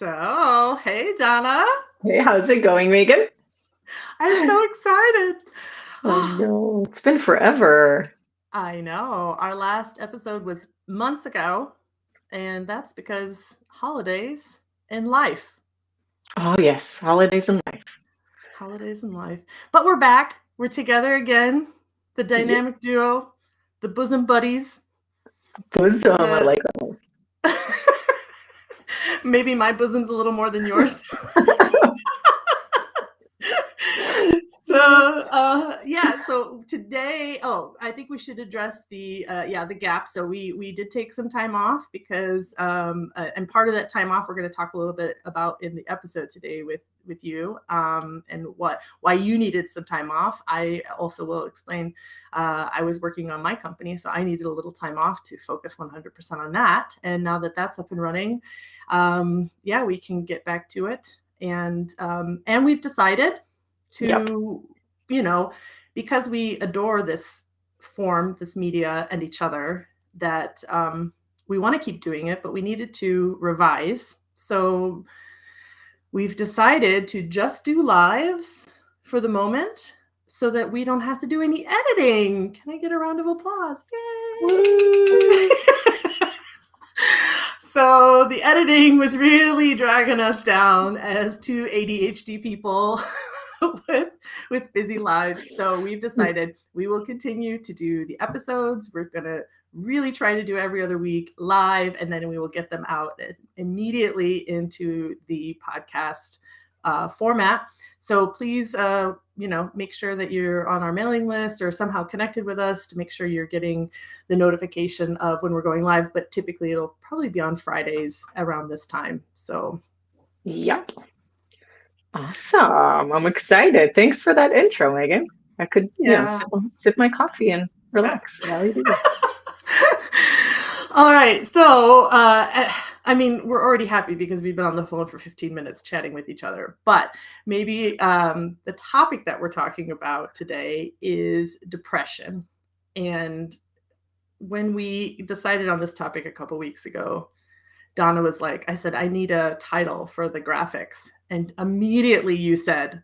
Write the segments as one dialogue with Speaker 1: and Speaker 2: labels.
Speaker 1: So, hey, Donna.
Speaker 2: Hey, how's it going, Megan?
Speaker 1: I'm so excited.
Speaker 2: I know, it's been forever.
Speaker 1: I know. Our last episode was months ago, and that's because holidays and life.
Speaker 2: Oh, yes, holidays in life.
Speaker 1: Holidays and life. But we're back. We're together again. The
Speaker 2: Yeah,
Speaker 1: dynamic duo, the bosom buddies,
Speaker 2: bosom, I
Speaker 1: the
Speaker 2: like that
Speaker 1: maybe my bosom's a little more than yours.
Speaker 2: one.
Speaker 1: So today, I think we should address the gap. So we did take some time off because and part of that time off we're going to talk a little bit about in the episode today with you, and why you needed some time off. I also will explain. I was working on my company, so I needed a little time off to focus 100% on that. And now that that's up and running, we can get back to it. And we've decided
Speaker 2: Yep.
Speaker 1: to, because we adore this form, this media, and each other, that we want to keep doing it, but we needed to revise. So we've decided to just do lives for the moment so that we don't have to do any editing. Can I get a round of applause? Yay!
Speaker 2: Woo.
Speaker 1: So the editing was really dragging us down as two ADHD people with busy lives. So we've decided we will continue to do the episodes. We're going to really try to do every other week live, and then we will get them out immediately into the podcast format. So please, make sure that you're on our mailing list or somehow connected with us to make sure you're getting the notification of when we're going live. But typically it'll probably be on Fridays around this time. So
Speaker 2: Yep. Awesome. I'm excited. Thanks for that intro, Megan. I could,
Speaker 1: yeah.
Speaker 2: sip my coffee and relax while you do this.
Speaker 1: All right. So, we're already happy because we've been on the phone for 15 minutes chatting with each other. But maybe the topic that we're talking about today is depression. And when we decided on this topic a couple weeks ago, Donna was like, I said, I need a title for the graphics. And immediately you said,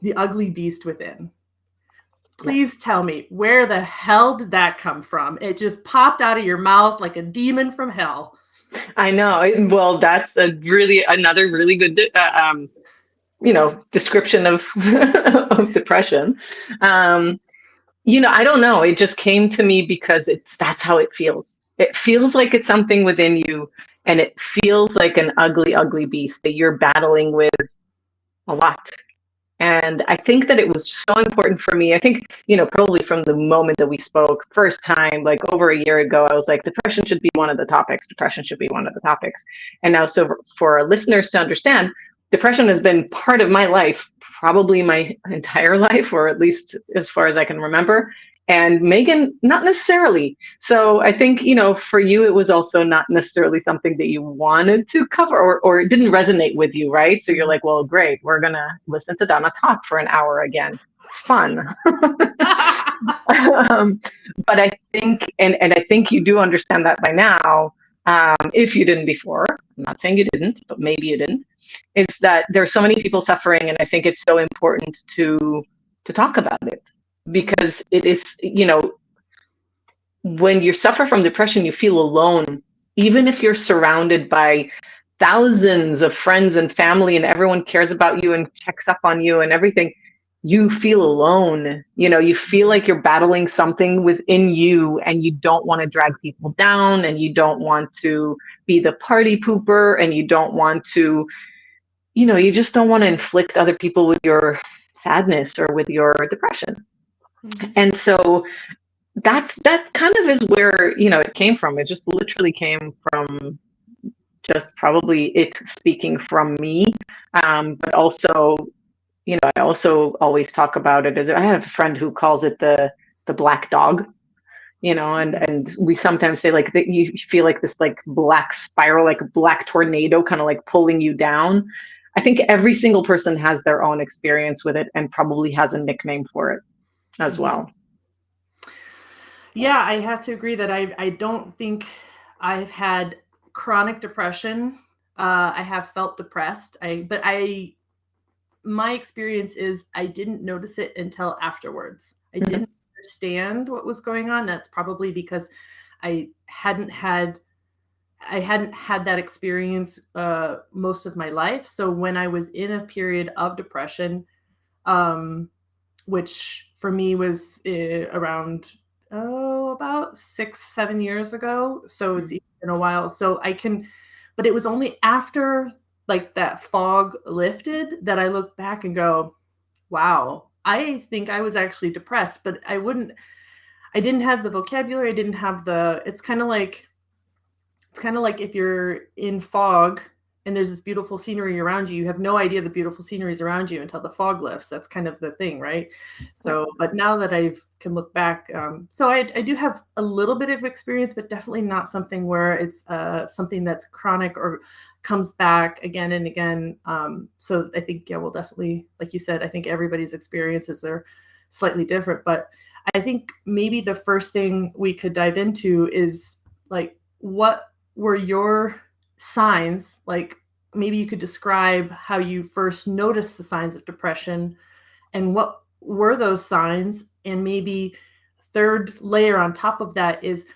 Speaker 1: The Ugly Beast Within. Please tell me, where the hell did that come from? It just popped out of your mouth like a demon from hell.
Speaker 2: I know. Well, that's another really good, description of of depression. Um, I don't know. It just came to me because that's how it feels. It feels like it's something within you, and it feels like an ugly, ugly beast that you're battling with a lot. And I think that it was so important for me. I think, probably from the moment that we spoke first time, like over a year ago, I was like, depression should be one of the topics. Depression should be one of the topics. And now, so for our listeners to understand, depression has been part of my life, probably my entire life, or at least as far as I can remember. And Megan, not necessarily. So I think, for you, it was also not necessarily something that you wanted to cover, or it didn't resonate with you, right? So you're like, well, great, we're going to listen to Donna talk for an hour again. Fun. um, but I think, and I think you do understand that by now, if you didn't before, I'm not saying you didn't, but maybe you didn't, is that there's so many people suffering, and I think it's so important to talk about it, because it is, when you suffer from depression, you feel alone, even if you're surrounded by thousands of friends and family and everyone cares about you and checks up on you and everything. You feel alone. You feel like you're battling something within you, and you don't want to drag people down, and you don't want to be the party pooper, and you don't want to, you just don't want to inflict other people with your sadness or with your depression.
Speaker 1: Mhm.
Speaker 2: And so that kind of is where, it came from. It just literally came from just probably it speaking from me. But also, I also always talk about it as, I have a friend who calls it the black dog, and we sometimes say like that you feel like this like black spiral, like a black tornado kind of like pulling you down. I think every single person has their own experience with it and probably has a nickname for it as
Speaker 1: Mhm.
Speaker 2: well.
Speaker 1: Yeah, I have to agree that I don't think I've had chronic depression I have felt depressed. But my experience is I didn't notice it until afterwards. I
Speaker 2: Mhm.
Speaker 1: didn't understand what was going on. That's probably because I hadn't had I hadn't had that experience most of my life. So when I was in a period of depression, um, which for me was around about 6 7 years ago, so it's
Speaker 2: Mhm.
Speaker 1: been a while. So I can, but it was only after like that fog lifted that I look back and go, wow, I think I was actually depressed, but I didn't have the vocabulary, I didn't have the it's kind of like if you're in fog and there's this beautiful scenery around you, you have no idea the beautiful scenery is around you until the fog lifts. That's kind of the thing, right?
Speaker 2: Right.
Speaker 1: So, but now that I can look back, so I do have a little bit of experience, but definitely not something where it's something that's chronic or comes back again and again. So I think, yeah, we'll definitely, like you said, I think everybody's experiences are slightly different, but I think maybe the first thing we could dive into is like, what were your signs? Like, maybe you could describe how you first noticed the signs of depression and what were those signs? And maybe third layer on top of that is,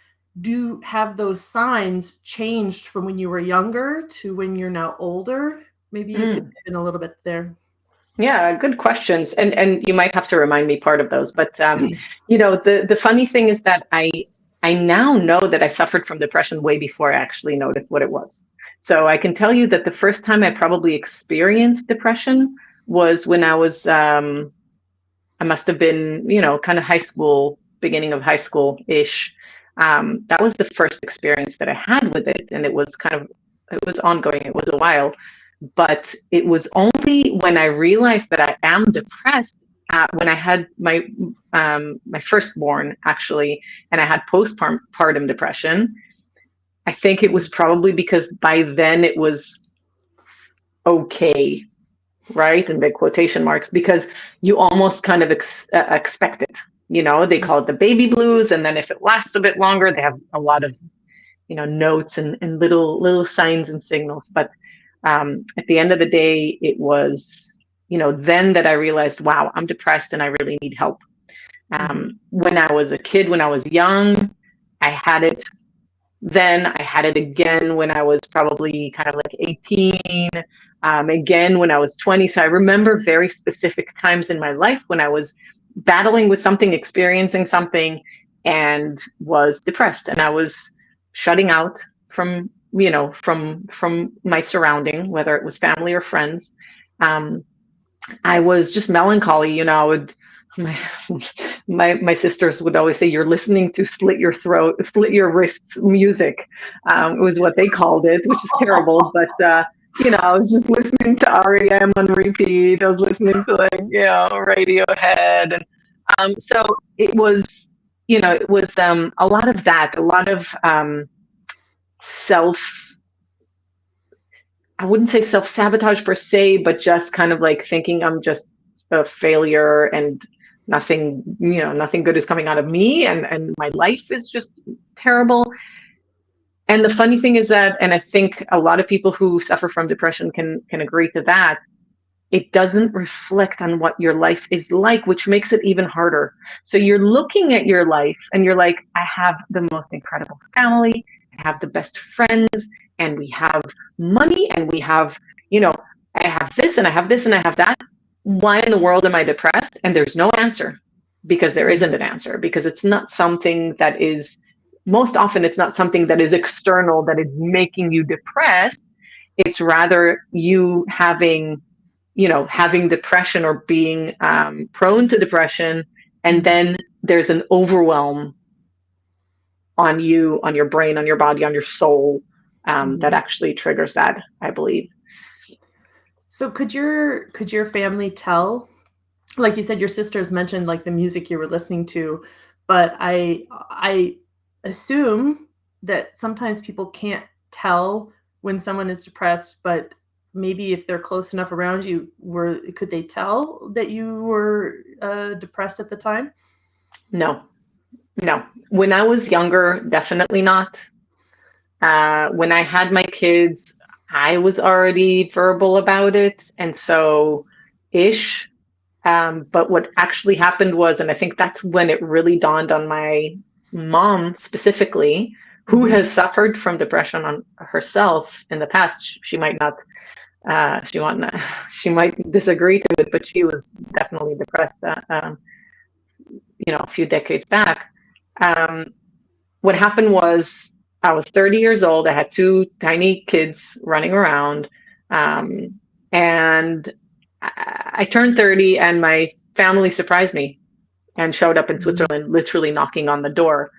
Speaker 1: do have those signs changed from when you were younger to when you're now older? Maybe you could
Speaker 2: Mm.
Speaker 1: dive in a little bit there.
Speaker 2: Yeah, good questions. And you might have to remind me part of those. But the funny thing is that I now know that I suffered from depression way before I actually noticed what it was. So I can tell you that the first time I probably experienced depression was when I must have been, kind of high school, beginning of high school ish. That was the first experience that I had with it, and it was ongoing. It was a while, but it was only when I realized that I am depressed when I had my firstborn actually, and I had postpartum depression. I think it was probably because by then it was okay, right? In big quotation marks, because you almost kind of expect it. They call it the baby blues, and then if it lasts a bit longer, they have a lot of notes and little signs and signals. But at the end of the day, it was then that I realized, wow, I'm depressed and I really need help.
Speaker 1: Mm-hmm.
Speaker 2: When I was a kid, when I was young, I had it. Then I had it again when I was probably kind of like 18, again when I was 20. So I remember very specific times in my life when I was battling with something, experiencing something, and was depressed. And I was shutting out from my surrounding, whether it was family or friends. Um, I was just melancholy. I would my my sisters would always say, "You're listening to slit your wrists music." Was what they called it, which is terrible. But I was just listening to REM on repeat. I was listening to Radiohead, and so it was a lot of that, a lot of self I wouldn't say self sabotage per se, but just kind of like thinking I'm just a failure and nothing good is coming out of me, and my life is just terrible. And the funny thing is that, and I think a lot of people who suffer from depression can agree to that, it doesn't reflect on what your life is like, which makes it even harder. So you're looking at your life and you're like, I have the most incredible family, I have the best friends, and we have money, and we have, you know, I have this and I have this and I have that. Why in the world am I depressed? And there's no answer, because there isn't an answer, because it's not something that is, most often, it's not something that is external that is making you depressed. It's rather you having depression or being prone to depression, and
Speaker 1: Mm-hmm.
Speaker 2: then there's an overwhelm on you, on your brain, on your body, on your soul, that
Speaker 1: Mm-hmm.
Speaker 2: actually triggers that, I believe.
Speaker 1: So could your family tell, like you said, your sisters mentioned like the music you were listening to, but I assume that sometimes people can't tell when someone is depressed, but maybe if they're close enough around you, could they tell that you were depressed at the time?
Speaker 2: No, no. When I was younger, definitely not. When I had my kids, I was already verbal about it, and so ish. But what actually happened was, and I think that's when it really dawned on my mom specifically, who
Speaker 1: Mhm.
Speaker 2: has suffered from depression on herself in the past. She might not, she might not, she might disagree to it, but she was definitely depressed, a few decades back. Um, what happened was I was 30 years old. I had two tiny kids running around. Um, and I turned 30 and my family surprised me and showed up in
Speaker 1: Mhm.
Speaker 2: Switzerland, literally knocking on the door.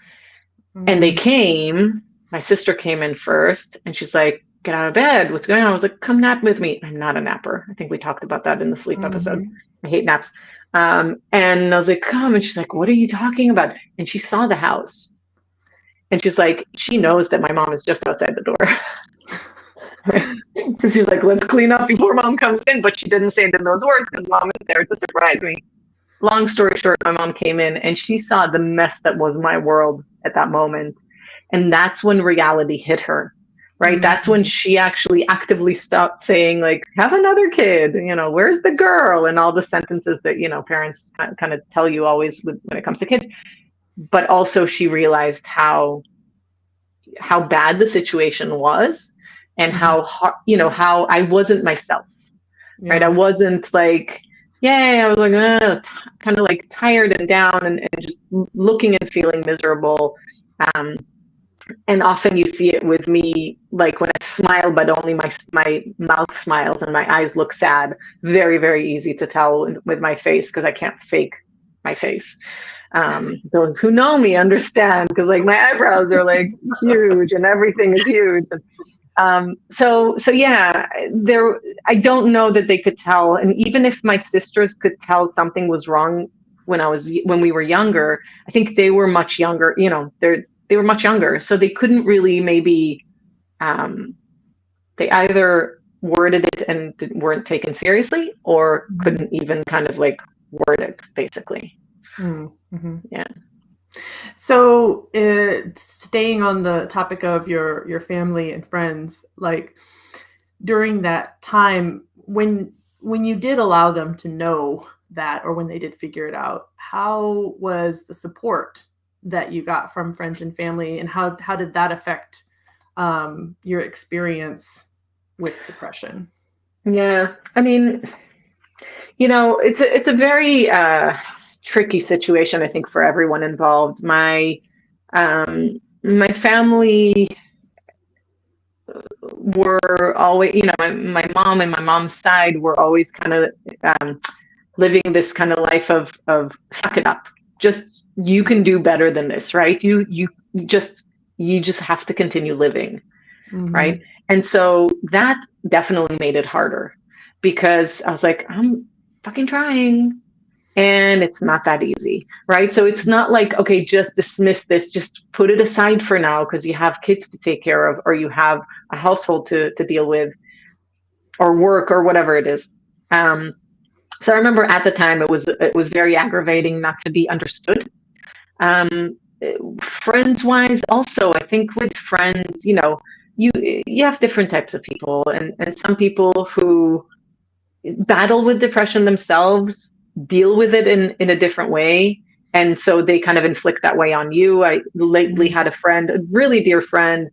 Speaker 2: And they
Speaker 1: Mhm.
Speaker 2: came. My sister came in first and she's like, "Get out of bed. What's going on?" I was like, "Come nap with me." I'm not a napper. I think we talked about that in the sleep episode.
Speaker 1: Mhm.
Speaker 2: I hate naps. And I was like, "Come." And she's like, "What are you talking about?" And she saw the house. And she's like, she knows that my mom is just outside the door. Right? So she's like, "Let's clean up before mom comes in." But she didn't say it in those words because mom is there to surprise me. Long story short, my mom came in and she saw the mess that was my world at that moment. And that's when reality hit her, right? That's when
Speaker 1: Mhm.
Speaker 2: she actually actively stopped saying, like, "Have another kid, where's the girl?" And all the sentences that, parents kind of tell you always when it comes to kids. But also she realized how bad the situation was and
Speaker 1: Mhm.
Speaker 2: how hard, how I wasn't myself, right? I
Speaker 1: Yeah.
Speaker 2: wasn't like, yay, I was like, kind of like tired and down and just looking and feeling miserable. Um, and often you see it with me, like when I smile, but only my mouth smiles and my eyes look sad. It's very, very easy to tell with my face because I can't fake my face. Those who know me understand because like my eyebrows are like huge and everything is huge. So yeah, there. I don't know that they could tell, and even if my sisters could tell something was wrong when we were younger, I think they were much younger. They were much younger, so they couldn't really maybe. Um, they either worded it and weren't taken seriously, or
Speaker 1: Mhm.
Speaker 2: couldn't even kind of like word it, basically.
Speaker 1: Mhm.
Speaker 2: Yeah.
Speaker 1: So, staying on the topic of your family and friends, like during that time when you did allow them to know that, or when they did figure it out, how was the support that you got from friends and family, and how did that affect your experience with depression?
Speaker 2: Yeah. I mean, it's a very tricky situation, I think, for everyone involved. My family were always, my mom and my mom's side were always kind of um, living this kind of life of suck it up. Just you can do better than this, right? You just have to continue living, right?
Speaker 1: Mhm.
Speaker 2: And so that definitely made it harder because I was like, I'm fucking trying. And it's not that easy, right? So it's not like, okay, just dismiss this, just put it aside for now because you have kids to take care of, or you have a household to deal with, or work, or whatever it is. Um, so I remember at the time it was very aggravating not to be understood. Um, Friends wise, also, I think with friends, you have different types of people, and some people who battle with depression themselves deal with it in a different way, and so they kind of inflict that way on you. I lately
Speaker 1: Mhm.
Speaker 2: had a really dear friend,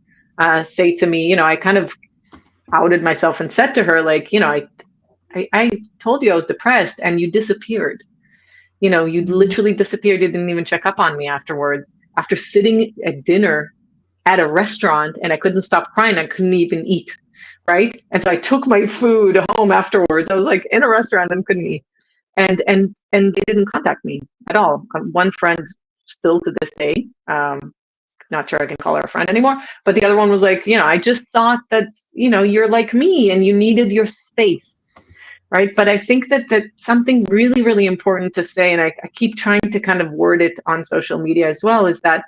Speaker 2: say to me, I kind of outed myself and said to her, like, I told you I was depressed and you disappeared. You
Speaker 1: Mhm.
Speaker 2: literally disappeared. You didn't even check up on me afterwards, after sitting at dinner at a restaurant, and I couldn't stop crying. I couldn't even eat, right? And so I took my food home afterwards. I was like in a restaurant and couldn't eat. And they didn't contact me at all. One friend, still to this day, not sure I can call her a friend anymore, but the other one was like, I just thought that, you're like me and you needed your space, right? But I think that something really, really important to say, and I keep trying to kind of word it on social media as well, is that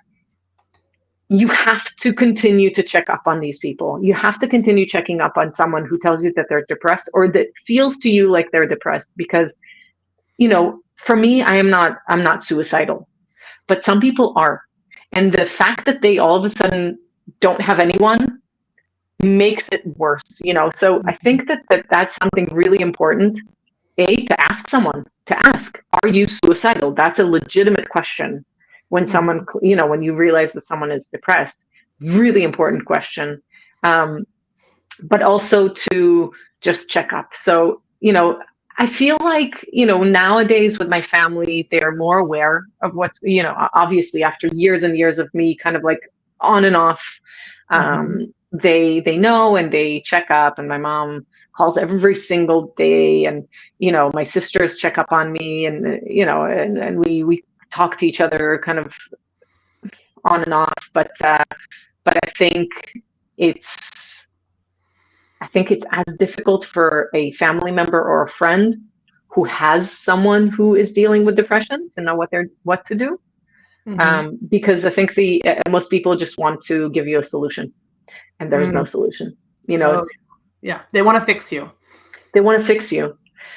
Speaker 2: you have to continue to check up on these people. You have to continue checking up on someone who tells you that they're depressed or that feels to you like they're depressed, because for me, I'm not suicidal, but some people are. And the fact that they all of a sudden don't have anyone makes it worse, you know. So I think that's something really important, to ask someone, to ask, are you suicidal? That's a legitimate question. When someone,
Speaker 1: Mhm.
Speaker 2: you know, when you realize that someone is depressed, really important question. Um, but also to just check up. So, you know, I feel like, you know, nowadays with my family, they're more aware of what's, you know, obviously after years and years of me kind of like on and off,
Speaker 1: Mhm.
Speaker 2: they know and they check up, and my mom calls every single day, and you know, my sisters check up on me, and you know, and we talk to each other kind of on and off, but it's I think it's as difficult for a family member or a friend who has someone who is dealing with depression to know what to do.
Speaker 1: Mhm.
Speaker 2: Because I think the most people just want to give you a solution, and there's no
Speaker 1: Mm.
Speaker 2: solution. You know,
Speaker 1: Oh, yeah. They wanna fix you.
Speaker 2: they want to fix you,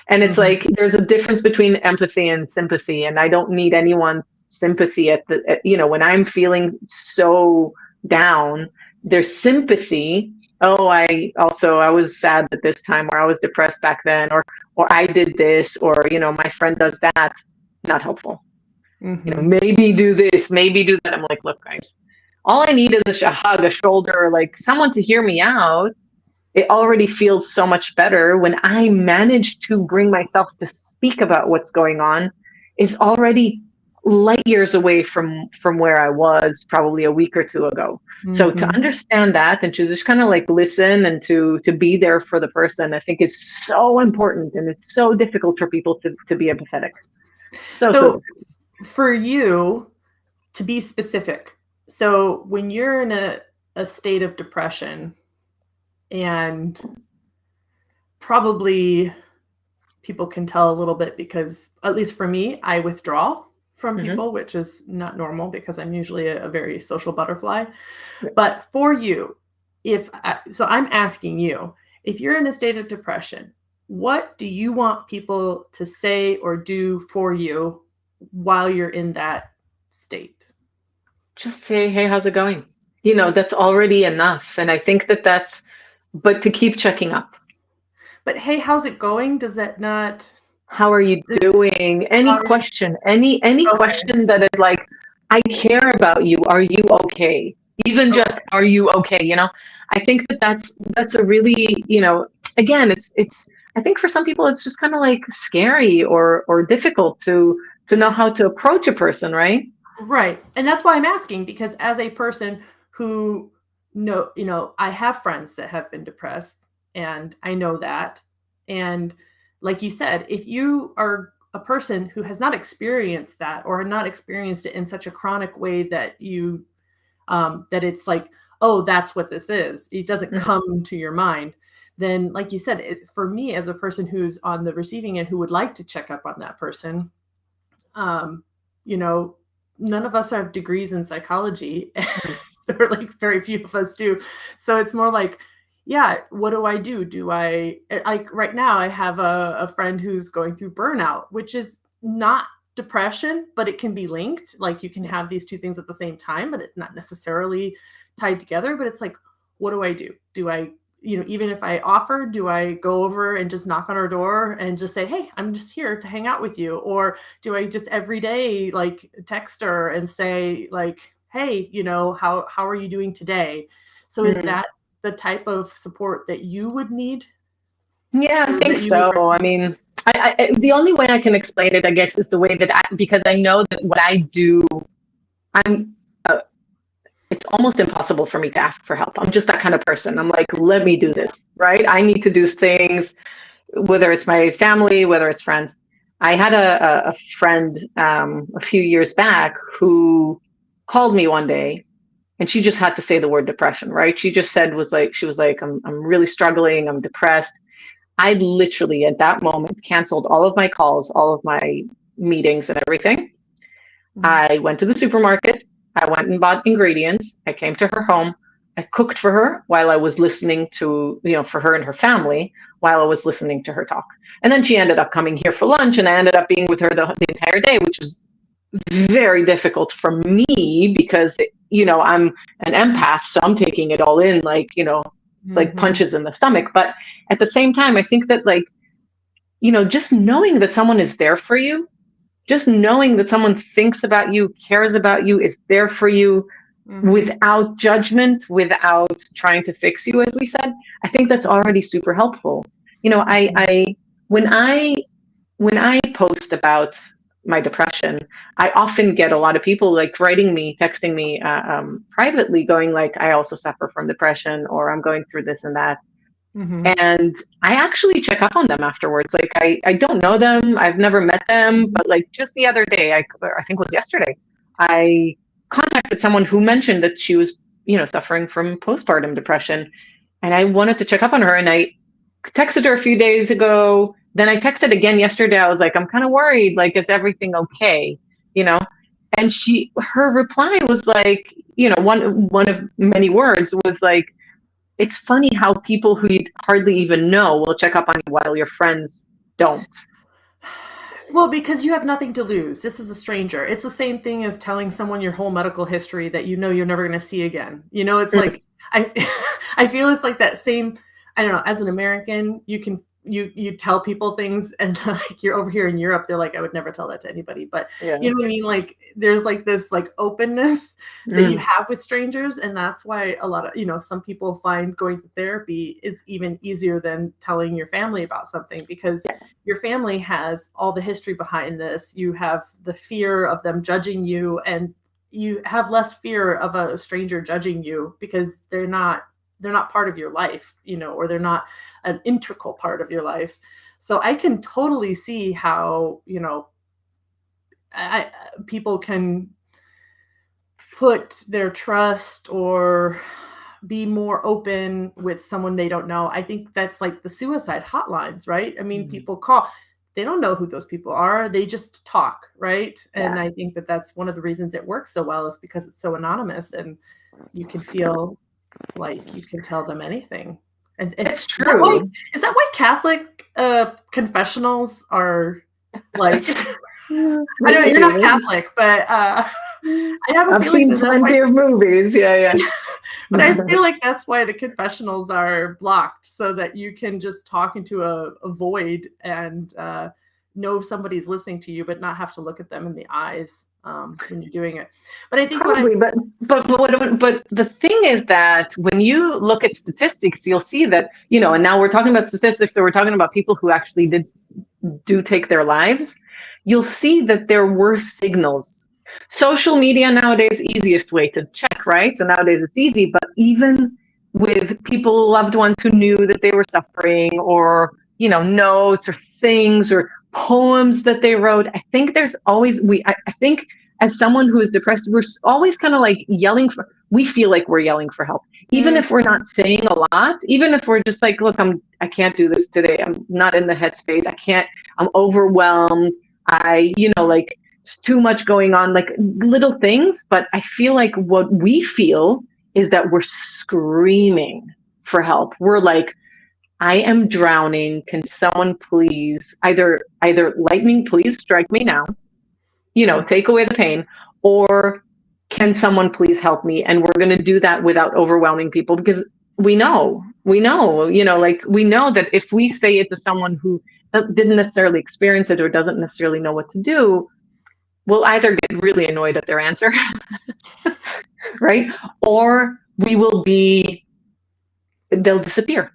Speaker 2: and it's
Speaker 1: Mhm.
Speaker 2: like there's a difference between empathy and sympathy, and I don't need anyone's sympathy you know, when I'm feeling so down. There's sympathy. Oh, I was sad at this time, or I was depressed back then, or I did this, or you know, my friend does that. Not helpful. You know,
Speaker 1: Mhm.
Speaker 2: maybe do this, maybe do that. I'm like, look, guys, all I need is a hug, a shoulder, like someone to hear me out. It already feels so much better when I manage to bring myself to speak about what's going on. Is already light years away from where I was probably a week or two ago. So to
Speaker 1: Mhm.
Speaker 2: understand that and to just kind of like listen and to be there for the person, I think is so important, and it's so difficult for people to be empathetic. So
Speaker 1: So, for you, to be specific, so when you're in a state of depression and probably people can tell a little bit because, at least for me, I withdraw from
Speaker 2: mhm.
Speaker 1: people, which is not normal because I'm usually a very social butterfly. But for you, so I'm asking you, if you're in a state of depression, what do you want people to say or do for you while you're in that state?
Speaker 2: Just say, hey, how's it going? You know, that's already enough. And I think but to keep checking up.
Speaker 1: But hey, how's it going? Does that not?
Speaker 2: How are you doing? Any
Speaker 1: How are you?
Speaker 2: question, any
Speaker 1: Okay.
Speaker 2: question that is like, I care about you. Are you okay? Even just,
Speaker 1: Okay.
Speaker 2: are you okay? You know, I think that's a really, you know, again, I think for some people it's just kind of like scary or difficult to know how to approach a person, right?
Speaker 1: Right. And that's why I'm asking because as a person who I have friends that have been depressed and I know that. And like you said, if you are a person who has not experienced that or not experienced it in such a chronic way that that it's like, oh, that's what this is. It doesn't
Speaker 2: Mhm.
Speaker 1: come to your mind. Then, like you said, for me as a person who's on the receiving end who would like to check up on that person, um, you know, none of us have degrees in psychology, or like very few of us do. So it's more like, yeah, what do I do? Like right now, I have a friend who's going through burnout, which is not depression, but it can be linked. Like you can have these two things at the same time, but it's not necessarily tied together. But it's like, what do I do? Do I even if I offer, do I go over and just knock on her door and just say, hey, I'm just here to hang out with you? Or do I just every day like text her and say like, hey, how are you doing today? So is
Speaker 2: Mhm.
Speaker 1: that the type of support that you would need
Speaker 2: Yeah, I
Speaker 1: or
Speaker 2: think
Speaker 1: that you would
Speaker 2: so. I
Speaker 1: recommend?
Speaker 2: mean, the only way I can explain it, I guess, is the way that because I know that what I do, I'm, uh, it's almost impossible for me to ask for help. I'm just that kind of person. I'm like, let me do this, right? I need to do things, whether it's my family, whether it's friends. I had a friend a few years back who called me one day, and she just had to say the word depression, right? She just said, she was like, I'm really struggling. I'm depressed. I literally at that moment canceled all of my calls, all of my meetings and everything.
Speaker 1: Mhm.
Speaker 2: I went to the supermarket. I went and bought ingredients. I came to her home. I cooked for her while I was listening to, you know, for her and her family while I was listening to her talk. And then she ended up coming here for lunch, and I ended up being with her the entire day, which was very difficult for me because, you know, I'm an empath. So I'm taking it all in, like, you know, like
Speaker 1: Mhm.
Speaker 2: punches in the stomach. But at the same time, I think that like, just knowing that someone is there for you, just knowing that someone thinks about you, cares about you, is there for you
Speaker 1: Mhm.
Speaker 2: without judgment, without trying to fix you, as we said, I think that's already super helpful. You know, I,
Speaker 1: Mhm.
Speaker 2: I when I when I post about my depression, I often get a lot of people like writing me, texting me privately, going like, "I also suffer from depression," or "I'm going through this and that."
Speaker 1: Mhm.
Speaker 2: And I actually check up on them afterwards. Like I don't know them, I've never met them, but like just the other day, I think it was yesterday, I contacted someone who mentioned that she was, suffering from postpartum depression, and I wanted to check up on her, and I texted her a few days ago. Then I texted again yesterday. I was like, I'm kind of worried. Like, is everything okay? You know? And her reply was like, one of many words was like, it's funny how people who you hardly even know will check up on you while your friends don't.
Speaker 1: Well, because you have nothing to lose. This is a stranger. It's the same thing as telling someone your whole medical history that you know you're never going to see again. It's
Speaker 2: Mm,
Speaker 1: like I I feel it's like that same. I don't know. As an American, you tell people things, and like you're over here in Europe, they're like, I would never tell that to anybody. But you
Speaker 2: yeah.
Speaker 1: know what I mean? Like there's like this like openness that you
Speaker 2: Mm,
Speaker 1: have with strangers, and that's why a lot of some people find going to therapy is even easier than telling your family about something, because
Speaker 2: yeah.
Speaker 1: your family has all the history behind this. You have the fear of them judging you, and you have less fear of a stranger judging you because they're not part of your life, or they're not an integral part of your life. So I can totally see how, people can put their trust or be more open with someone they don't know. I think that's like the suicide hotlines, right? I mean,
Speaker 2: Mm,
Speaker 1: people call, they don't know who those people are. They just talk, right? And
Speaker 2: yeah.
Speaker 1: I think that that's one of the reasons it works so well, is because it's so anonymous and you can feel like you can tell them anything. And
Speaker 2: It's
Speaker 1: is that why
Speaker 2: true.
Speaker 1: Catholic confessionals are like I know you're not
Speaker 2: Maybe.
Speaker 1: Catholic, but I have a
Speaker 2: I've
Speaker 1: feeling
Speaker 2: seen
Speaker 1: that that's why.
Speaker 2: plenty of movies. Yeah,
Speaker 1: But I
Speaker 2: yeah.
Speaker 1: feel like that's why the confessionals are blocked, so that you can just talk into a void and know somebody's listening to you, but not have to look at them in the eyes when you're doing it. But I think what I'm
Speaker 2: Probably, but the thing is that when you look at statistics, you'll see that, and now we're talking about statistics, so we're talking about people who actually do take their lives. You'll see that there were signals. Social media nowadays, easiest way to check, right? So nowadays it's easy, but even with people, loved ones who knew that they were suffering, or notes or things or poems that they wrote, I think there's always I think as someone who is depressed, we're always kind of like we feel like we're yelling for help, even if we're
Speaker 1: Mhm.
Speaker 2: not saying a lot, even if we're just like, look, I can't do this today, I'm not in the headspace, I can't, I'm overwhelmed, like there's too much going on, like little things. But I feel like what we feel is that we're screaming for help. We're like, I am drowning. Can someone please either lightning, please strike me now,
Speaker 1: Mhm.
Speaker 2: take away the pain, or can someone please help me? And we're going to do that without overwhelming people, because like we know that if we say it to someone who didn't necessarily experience it or doesn't necessarily know what to do, we'll either get really annoyed at their answer, right? Or they'll disappear.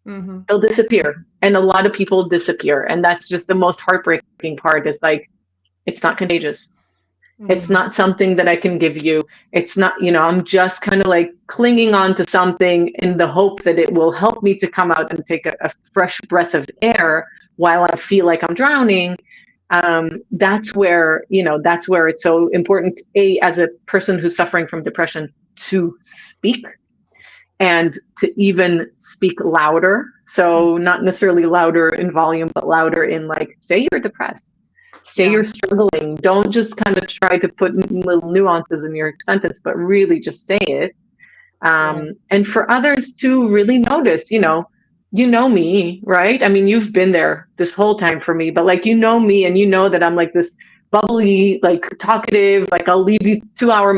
Speaker 1: Mhm.
Speaker 2: They'll disappear. And a lot of people disappear. And that's just the most heartbreaking part, is like, it's not contagious. It's
Speaker 1: Mhm.
Speaker 2: not something that I can give you. It's not, I'm just kind of like clinging on to something in the hope that it will help me to come out and take a fresh breath of air while I feel like I'm drowning. That's where it's so important, as a person who's suffering from depression, to speak, and to even speak louder. So not necessarily louder in volume, but louder in like, say you're depressed, say
Speaker 1: Yeah.
Speaker 2: you're struggling. Don't just kind of try to put little nuances in your sentence, but really just say it.
Speaker 1: Yeah.
Speaker 2: And for others to really notice, me, right? I mean, you've been there this whole time for me, but like, me, and that I'm like this bubbly, like talkative, like I'll leave you 2-hour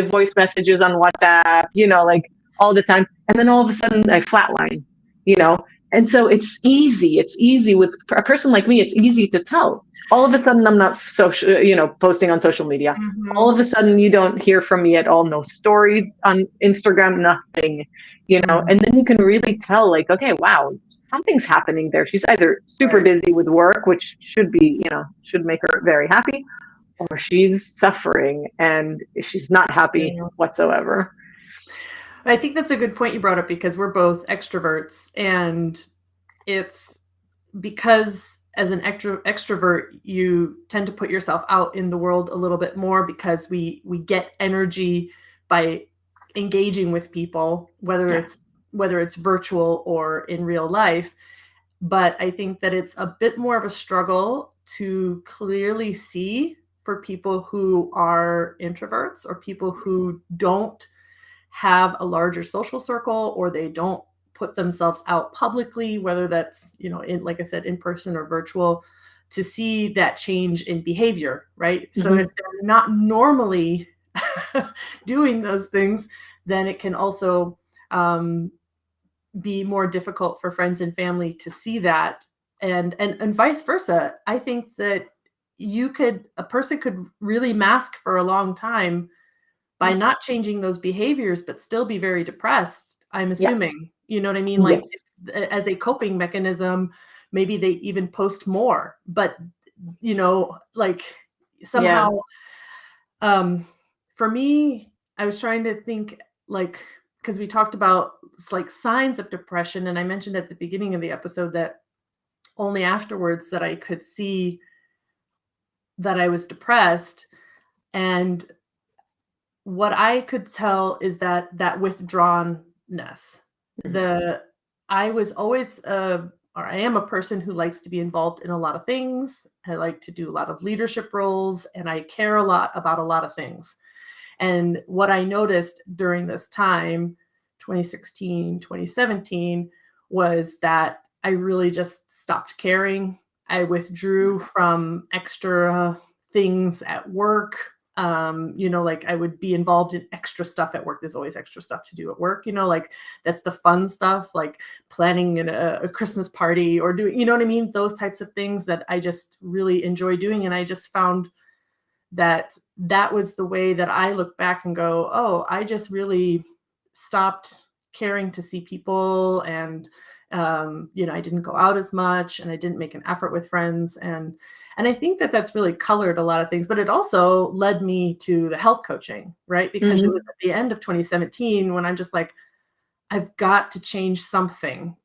Speaker 2: voice messages on WhatsApp, like all the time. And then all of a sudden I flatline, you know? And so it's easy with a person like me, it's easy to tell. All of a sudden I'm not posting on social media. All
Speaker 1: Mhm.
Speaker 2: of a sudden you don't hear from me at all, no stories on Instagram, nothing,
Speaker 1: Mhm.
Speaker 2: and then you can really tell, like, okay, wow, something's happening there. She's either super
Speaker 1: Right.
Speaker 2: busy with work, which should be, should make her very happy, or she's suffering and she's not happy
Speaker 1: Yeah.
Speaker 2: whatsoever.
Speaker 1: I think that's a good point you brought up because we're both extroverts, and it's because as an extrovert, you tend to put yourself out in the world a little bit more because we get energy by engaging with people,
Speaker 2: Yeah.
Speaker 1: whether it's virtual or in real life. But I think that it's a bit more of a struggle to clearly see for people who are introverts or people who don't have a larger social circle or they don't put themselves out publicly, whether that's, in, like I said, in person or virtual, to see that change in behavior, right? So if
Speaker 2: Hmm.
Speaker 1: they're not normally doing those things, then it can also um, be more difficult for friends and family to see that, and vice versa. I think that a person could really mask for a long time by
Speaker 2: Yeah.
Speaker 1: not changing those behaviors, but still be very depressed, I'm
Speaker 2: Yeah.
Speaker 1: assuming. You know what I mean? Like,
Speaker 2: Yes.
Speaker 1: as a coping mechanism, maybe they even post more, but, like,
Speaker 2: Yeah.
Speaker 1: somehow, um, for me, I was trying to think, like, because we talked about like signs of depression, and I mentioned at the beginning of the episode that only afterwards that I could see that I was depressed. And what I could tell is that withdrawnness.
Speaker 2: Hmm.
Speaker 1: The I was always, or I am a person who likes to be involved in a lot of things. I like to do a lot of leadership roles, and I care a lot about a lot of things. And what I noticed during this time, 2016, 2017, was that I really just stopped caring. I withdrew from extra things at work. Like, I would be involved in extra stuff at work. There's always extra stuff to do at work, like that's the fun stuff, like planning a Christmas party or doing, you know what I mean? Those types of things that I just really enjoy doing. And I just found that was the way that I look back and go, "Oh, I just really stopped caring to see people, and I didn't go out as much, and I didn't make an effort with friends." And I think that that's really colored a lot of things, but it also led me to the health coaching, right? Because it
Speaker 2: Hmm.
Speaker 1: was at the end of 2017 when I'm just like, I've got to change something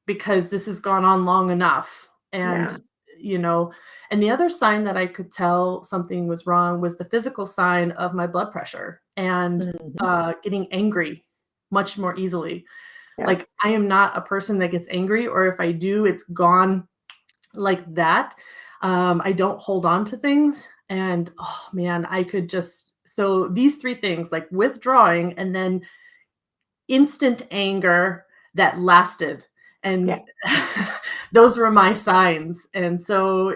Speaker 1: because this has gone on long enough.
Speaker 2: Yeah.
Speaker 1: You know, and the other sign that I could tell something was wrong was the physical sign of my blood pressure and
Speaker 2: Hmm.
Speaker 1: getting angry much more easily.
Speaker 2: Yeah.
Speaker 1: Like, I am not a person that gets angry, or if I do, it's gone like that. I don't hold on to things. And oh man, I could just, so these three things, like withdrawing and then instant anger that lasted,
Speaker 2: Yeah.
Speaker 1: and those were my signs. And so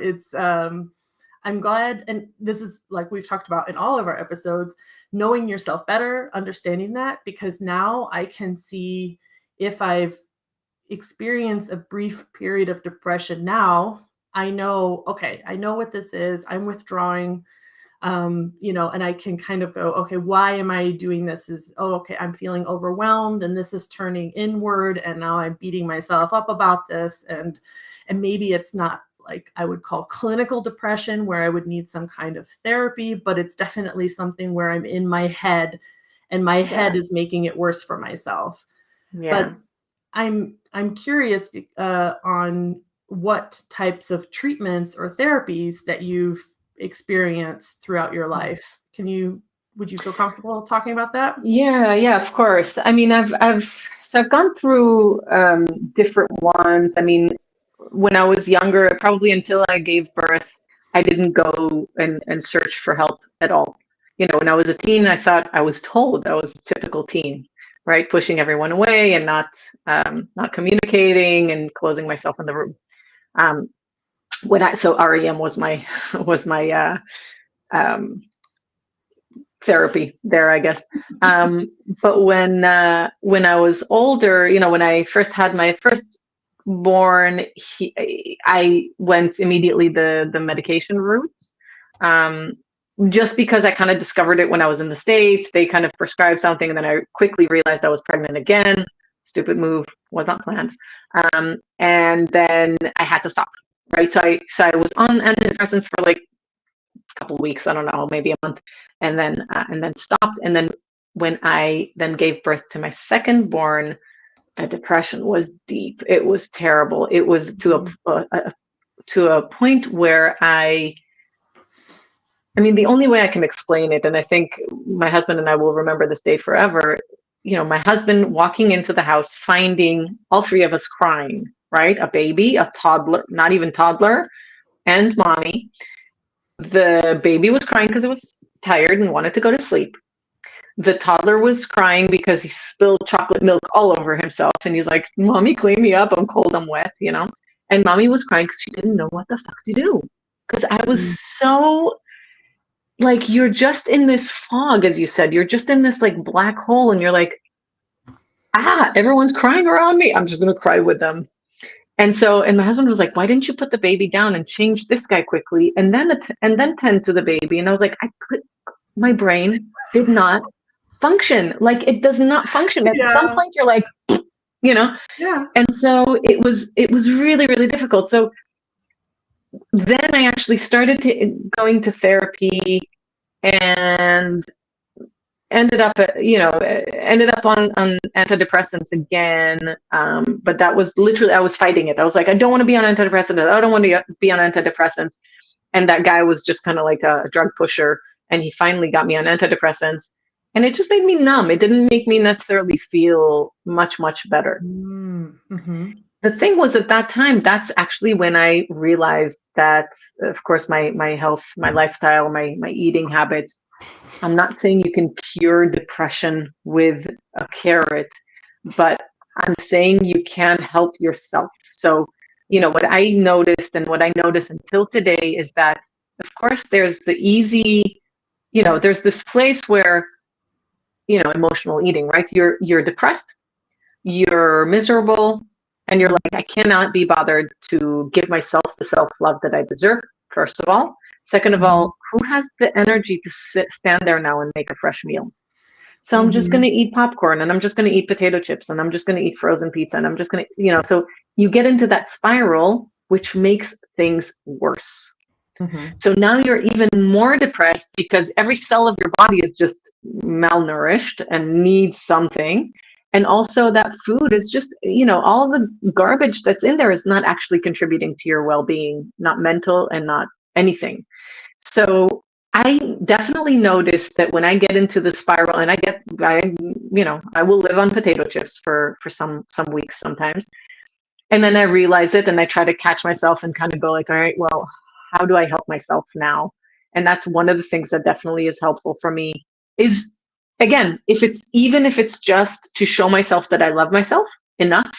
Speaker 1: I'm glad, and this is like we've talked about in all of our episodes, knowing yourself better, understanding that, because now I can see if I've experienced a brief period of depression. Now I know, okay, I know what this is. I'm withdrawing, and I can kind of go, okay, why am I doing this? Is, oh, okay, I'm feeling overwhelmed, and this is turning inward, and now I'm beating myself up about this, and maybe it's not like I would call clinical depression where I would need some kind of therapy, but it's definitely something where I'm in my head, and my
Speaker 2: Yeah.
Speaker 1: head is making it worse for myself.
Speaker 2: Yeah.
Speaker 1: But I'm curious on what types of treatments or therapies that you've experienced throughout your life. Would you feel comfortable talking about that?
Speaker 2: Yeah, yeah, of course. I mean, I've gone through different ones. I mean, when I was younger, probably until I gave birth, I didn't go and search for help at all. When I was a teen, I thought I was told I was a typical teen, right? Pushing everyone away and not communicating and closing myself in the room. Um, so REM was my was my um, therapy there, I guess. Um, but when I was older, when I first had my first born, I went immediately the medication route. Um, just because I kind of discovered it when I was in the States, they kind of prescribed something, and then I quickly realized I was pregnant again. Stupid move, was not planned. And then I had to stop. Right, so I was on antidepressants for like couple of weeks, I don't know, maybe a month, and then stopped. And then when I then gave birth to my second born, the depression was deep. It was terrible. It was
Speaker 1: Mhm.
Speaker 2: to a point where I mean, the only way I can explain it, and I think my husband and I will remember this day forever. My husband walking into the house, finding all three of us crying, right? A baby, a toddler, not even toddler, and mommy. The baby was crying because it was tired and wanted to go to sleep. The toddler was crying because he spilled chocolate milk all over himself. And he's like, Mommy, clean me up. I'm cold. I'm wet. And mommy was crying because she didn't know what the fuck to do. Because I was
Speaker 1: Mm.
Speaker 2: so like, you're just in this fog, as you said, you're just in this like black hole. And you're like, everyone's crying around me. I'm just going to cry with them. And my husband was like, "Why didn't you put the baby down and change this guy quickly, and then tend to the baby?" And I was like, my brain did not function. Like it does not function. At some
Speaker 1: Yeah.
Speaker 2: point, you're like, you know.
Speaker 1: Yeah.
Speaker 2: And so it was really really difficult. So then I actually started going to therapy and ended up on antidepressants again. But that was literally, I was fighting it. I was like, I don't want to be on antidepressants. I don't want to be on antidepressants. And that guy was just kind of like a drug pusher, and he finally got me on antidepressants, and it just made me numb. It didn't make me necessarily feel much better.
Speaker 1: Mm. Mhm.
Speaker 2: The thing was, at that time, that's actually when I realized that, of course, my health, my lifestyle, my eating habits, I'm not saying you can cure depression with a carrot, but I'm saying you can help yourself. So, what I noticed, and what I notice until today, is that, of course, there's the easy, there's this place where, emotional eating, right? You're depressed, you're miserable, and you're
Speaker 1: Mhm.
Speaker 2: like, I cannot be bothered to give myself the self-love that I deserve, first of all. Second of
Speaker 1: Mhm.
Speaker 2: all, who has the energy to stand there now and make a fresh meal? So I'm just going to
Speaker 1: Mhm.
Speaker 2: eat popcorn, and I'm just going to eat potato chips, and I'm just going to eat frozen pizza, and I'm just going to, so you get into that spiral, which makes things worse.
Speaker 1: Mhm.
Speaker 2: So now you're even more depressed because every cell of your body is just malnourished and needs something. And also, that food is just, all the garbage that's in there is not actually contributing to your well being, not mental and not anything. So I definitely noticed that when I get into the spiral, and I will live on potato chips for some weeks sometimes. And then I realize it, and I try to catch myself and kind of go like, all right, well, how do I help myself now? And that's one of the things that definitely is helpful for me is, again, if it's just to show myself that I love myself enough,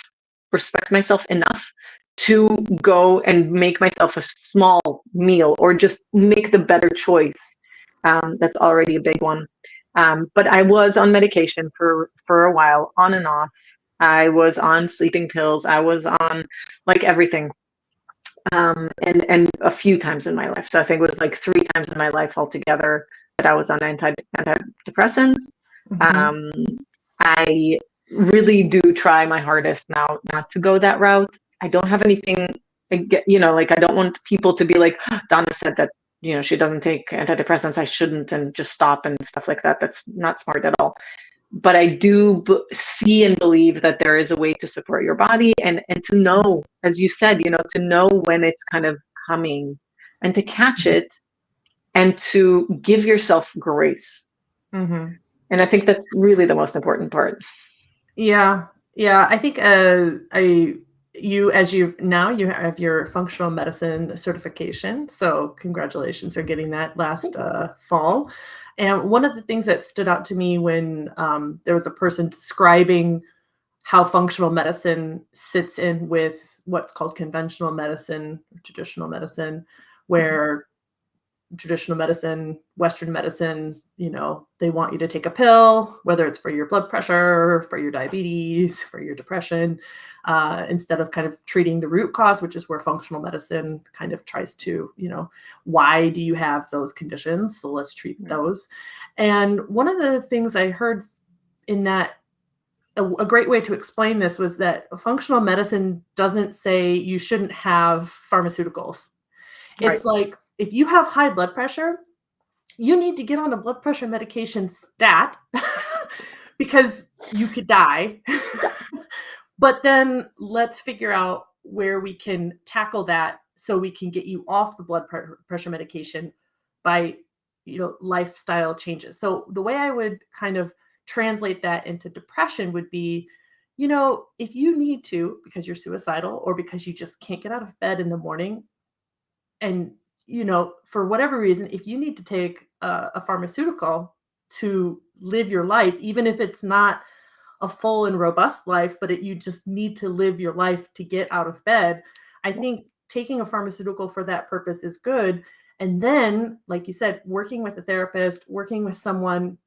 Speaker 2: respect myself enough to go and make myself a small meal, or just make the better choice. That's already a big one. But I was on medication for a while, on and off. I was on sleeping pills. I was on like everything, and a few times in my life. So I think it was like 3 times in my life altogether that I was on antidepressants.
Speaker 1: Mhm.
Speaker 2: Um, I really do try my hardest now not to go that route. I don't have anything, like I don't want people to be like, Donna said that, she doesn't take antidepressants, I shouldn't, and just stop and stuff like that. That's not smart at all. But I do see and believe that there is a way to support your body, and to know, as you said, to know when it's kind of coming, and to catch
Speaker 1: Mhm.
Speaker 2: it, and to give yourself grace.
Speaker 1: Mhm.
Speaker 2: And I think that's really the most important part.
Speaker 1: Yeah. Yeah, I think, you have your functional medicine certification, so congratulations on getting that last, fall, and one of the things that stood out to me when, there was a person describing how functional medicine sits in with what's called conventional medicine or traditional medicine,
Speaker 2: Mhm.
Speaker 1: where traditional medicine, Western medicine, they want you to take a pill, whether it's for your blood pressure, for your diabetes, for your depression, instead of kind of treating the root cause, which is where functional medicine kind of tries to, why do you have those conditions? So let's treat those. And one of the things I heard in that, a great way to explain this was that functional medicine doesn't say you shouldn't have pharmaceuticals. It's like, if you have high blood pressure, you need to get on a blood pressure medication stat because you could die. But then let's figure out where we can tackle that so we can get you off the blood pressure medication by, lifestyle changes. So the way I would kind of translate that into depression would be, if you need to, because you're suicidal or because you just can't get out of bed in the morning, and for whatever reason, if you need to take a pharmaceutical to live your life, even if it's not a full and robust life, but you just need to live your life to get out of bed, I think taking a pharmaceutical for that purpose is good. And then, like you said, working with a therapist, working with someone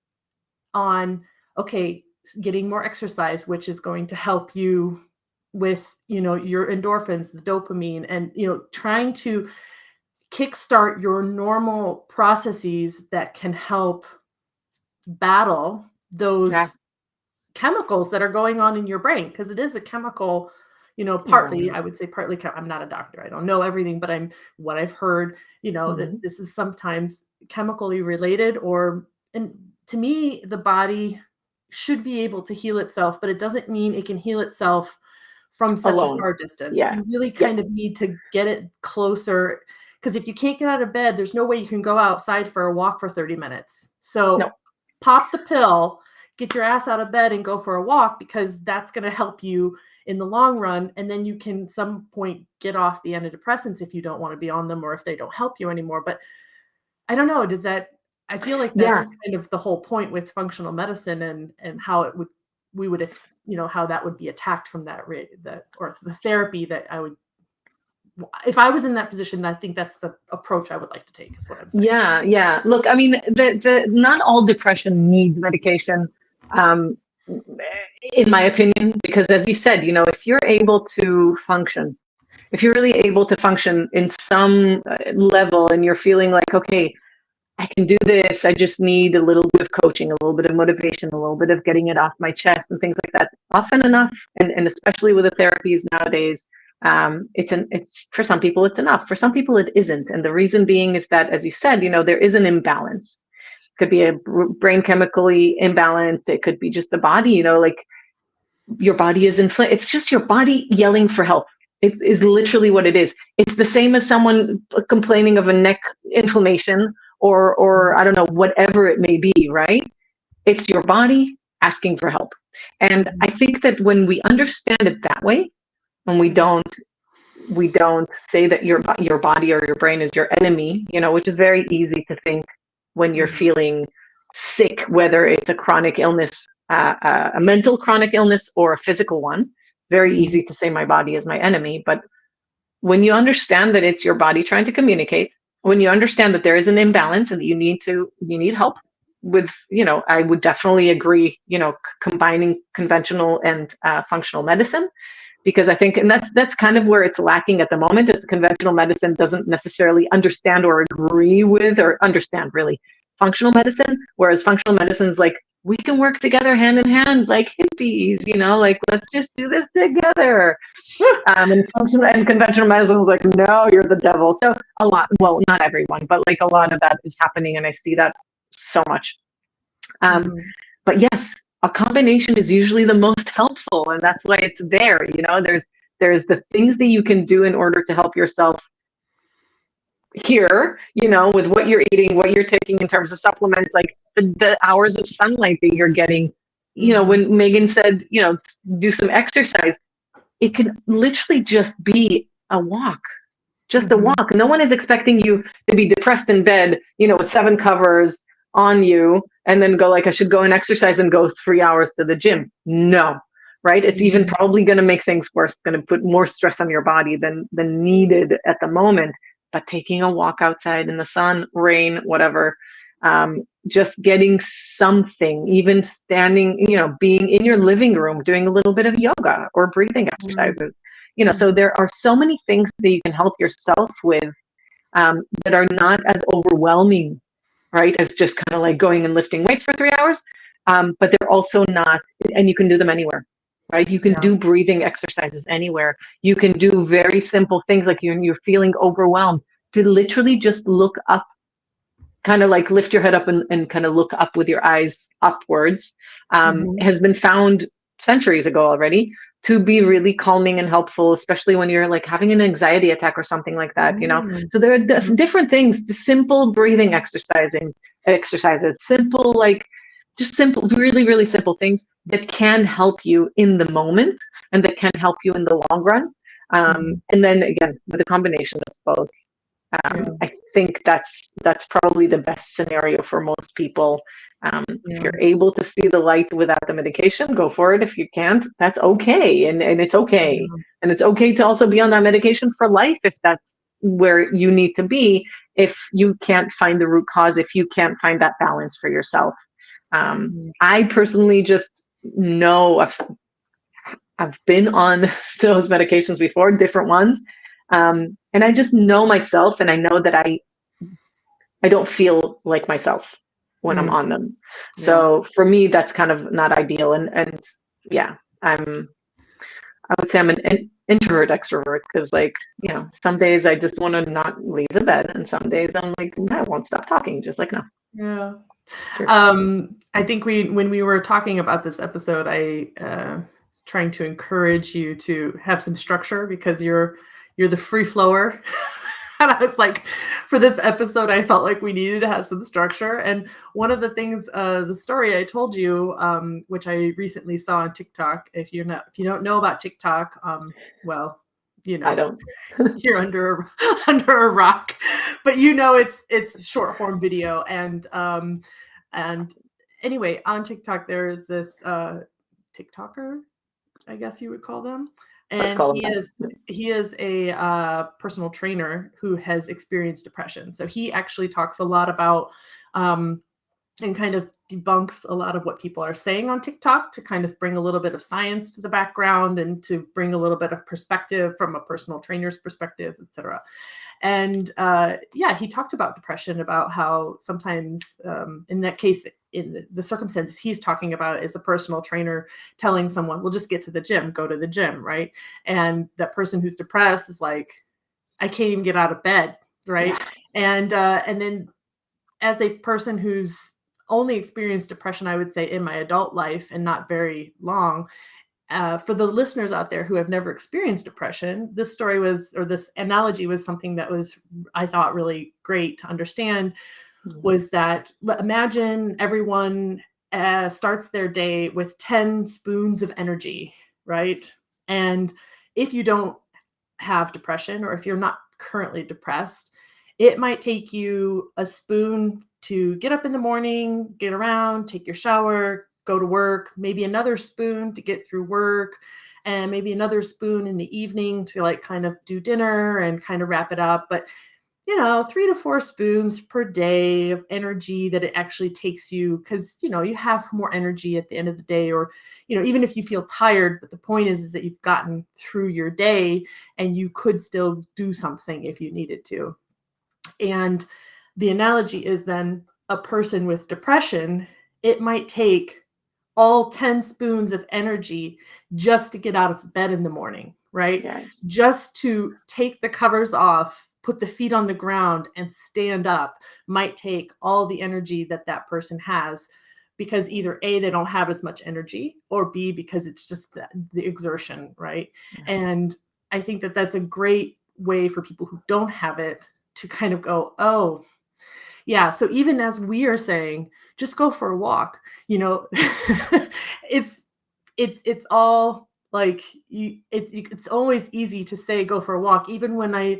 Speaker 1: on, okay, getting more exercise, which is going to help you with, your endorphins, the dopamine, and, trying to kickstart your normal processes that can help battle those chemicals that are going on in your brain, because it is a chemical, partly, I would say partly, I'm not a doctor, I don't know everything, but what I've heard, that this is sometimes chemically related, and to me, the body should be able to heal itself, but it doesn't mean it can heal itself from such a far distance. You really kind of need to get it closer, because if you can't get out of bed, there's no way you can go outside for a walk for 30 minutes. So pop the pill, get your ass out of bed and go for a walk, because that's going to help you in the long run. And then you can some point get off the antidepressants if you don't want to be on them, or if they don't help you anymore. But I don't know, I feel like that's kind of the whole point with functional medicine, and how we would, how that would be attacked from that or the therapy that if I was in that position, I think that's the approach I would like to take, is what I'm saying.
Speaker 2: Yeah. Look, I mean, the not all depression needs medication, in my opinion, because as you said, if you're able to function, if you're really able to function in some level, and you're feeling like, okay, I can do this, I just need a little bit of coaching, a little bit of motivation, a little bit of getting it off my chest and things like that, often enough, and especially with the therapies nowadays, it's for some people it's enough, for some people it isn't. And the reason being is that, as you said, there is an imbalance. It could be a brain chemically imbalance, it could be just the body, like your body is inflamed. It's just your body yelling for help. It is literally what it is. It's the same as someone complaining of a neck inflammation, or I don't know, whatever it may be, right? It's your body asking for help. And I think that when we understand it that way, and we don't say that your body or your brain is your enemy, which is very easy to think when you're feeling sick, whether it's a chronic illness, a mental chronic illness, or a physical one. Very easy to say my body is my enemy. But when you understand that it's your body trying to communicate, when you understand that there is an imbalance and that you need help with, I would definitely agree, combining conventional and functional medicine. Because I think, and that's kind of where it's lacking at the moment, is the conventional medicine doesn't necessarily understand or agree with, or understand really, functional medicine, whereas functional medicine is like, we can work together hand in hand like hippies, like, let's just do this together. And functional and conventional medicine is like, no, you're the devil. So a lot, well, not everyone, but like a lot of that is happening, and I see that so much. But yes, a combination is usually the most helpful, and that's why it's there. There's the things that you can do in order to help yourself here, with what you're eating, what you're taking in terms of supplements, like the hours of sunlight that you're getting. When Megan said, do some exercise, it can literally just be a walk. Just a walk. No one is expecting you to be depressed in bed, with 7 covers on you, and then go like, I should go and exercise and go 3 hours to the gym. No, right? It's even probably going to make things worse. It's going to put more stress on your body than needed at the moment. but taking a walk outside in the sun, rain, whatever, just getting something, even standing, being in your living room, doing a little bit of yoga or breathing
Speaker 1: Mm,
Speaker 2: exercises. So
Speaker 1: mhm.
Speaker 2: there are so many things that you can help yourself with, that are not as overwhelming, right, as just kind of like going and lifting weights for 3 hours. But they're also not, and you can do them anywhere, right? You can
Speaker 1: Yeah.
Speaker 2: do breathing exercises anywhere. You can do very simple things like you're feeling overwhelmed, to literally just look up, kind of like lift your head up and kind of look up with your eyes upwards,
Speaker 1: Mhm.
Speaker 2: has been found centuries ago already to be really calming and helpful, especially when you're like having an anxiety attack or something like that.
Speaker 1: Mm,
Speaker 2: So there are
Speaker 1: mhm,
Speaker 2: different things, simple breathing exercises, simple, like just simple, really, really simple things that can help you in the moment and that can help you in the long run.
Speaker 1: mhm.
Speaker 2: And then again, with a combination of both,
Speaker 1: Yeah,
Speaker 2: I think that's probably the best scenario for most people. If
Speaker 1: yeah,
Speaker 2: you're able to see the light without the medication, go for it. If you can't, that's okay, and it's okay,
Speaker 1: yeah.
Speaker 2: and it's okay to also be on that medication for life if that's where you need to be. If you can't find the root cause, if you can't find that balance for yourself,
Speaker 1: Mm,
Speaker 2: I personally just know I've been on those medications before, different ones. And I just know myself, and I know that I don't feel like myself when I'm
Speaker 1: mm,
Speaker 2: on them.
Speaker 1: yeah.
Speaker 2: So for me, that's kind of not ideal. And yeah, I would say I'm an introvert extrovert, because like, some days I just want to not leave the bed, and some days I'm like, I won't stop talking. Just like, no,
Speaker 1: Yeah.
Speaker 2: sure.
Speaker 1: I think when we were talking about this episode, I trying to encourage you to have some structure because you're the free flower. And I was like, for this episode, I felt like we needed to have some structure. And one of the things, the story I told you, which I recently saw on TikTok, if you don't know about TikTok, well, you
Speaker 2: I
Speaker 1: know,
Speaker 2: don't.
Speaker 1: you're under under a rock, but it's short form video. And anyway, on TikTok there is this TikToker, I guess you would call them,
Speaker 2: Let's
Speaker 1: and
Speaker 2: call them that.
Speaker 1: he is a personal trainer who has experienced depression. So he actually talks a lot about um, and kind of debunks a lot of what people are saying on TikTok to kind of bring a little bit of science to the background and to bring a little bit of perspective from a personal trainer's perspective, etc. And yeah, he talked about depression, about how sometimes, in that case, in the circumstances he's talking about, is a personal trainer telling someone, "Well, just get to the gym, go to the gym," right? And that person who's depressed is like, "I can't even get out of bed,"
Speaker 2: Yeah.
Speaker 1: right? And then as a person who's only experienced depression, I would say in my adult life and not very long, for the listeners out there who have never experienced depression, this story was, or this analogy was something that was, I thought, really great to understand.
Speaker 2: Mm.
Speaker 1: Was that, imagine everyone starts their day with 10 spoons of energy, right? And if you don't have depression, or if you're not currently depressed, it might take you a spoon to get up in the morning, get around, take your shower, go to work, maybe another spoon to get through work, and maybe another spoon in the evening to like kind of do dinner and kind of wrap it up. But 3 to 4 spoons per day of energy that it actually takes you, because you have more energy at the end of the day, or even if you feel tired. But the point is that you've gotten through your day and you could still do something if you needed to. And the analogy is then a person with depression, it might take all 10 spoons of energy just to get out of bed in the morning, right?
Speaker 2: Yes.
Speaker 1: Just to take the covers off, put the feet on the ground, and stand up might take all the energy that that person has, because either A, they don't have as much energy, or B, because it's just the exertion, right?
Speaker 2: Yeah.
Speaker 1: And I think that that's a great way for people who don't have it to kind of go, oh, yeah. So even as we are saying, just go for a walk, it's it's all like it's always easy to say go for a walk, even when I'm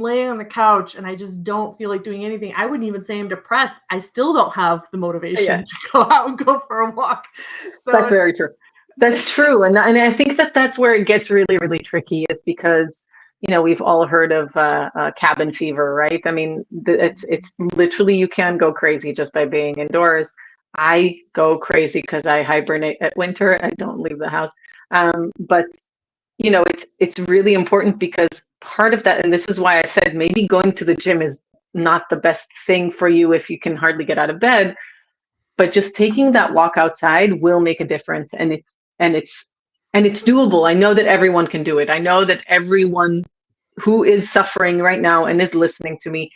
Speaker 1: laying on the couch and I just don't feel like doing anything. I wouldn't even say I'm depressed. I still don't have the motivation
Speaker 2: Yeah.
Speaker 1: to go out and go for a walk. So
Speaker 2: That's
Speaker 1: it's
Speaker 2: very true. That's true. And I think that that's where it gets really, really tricky, is because we've all heard of cabin fever, right? I mean, it's literally, you can go crazy just by being indoors. I go crazy because I hibernate at winter. I don't leave the house. But it's really important, because part of that, and this is why I said maybe going to the gym is not the best thing for you if you can hardly get out of bed, but just taking that walk outside will make a difference, and it's and it's doable. I know that everyone can do it. I know that everyone who is suffering right now and is listening to me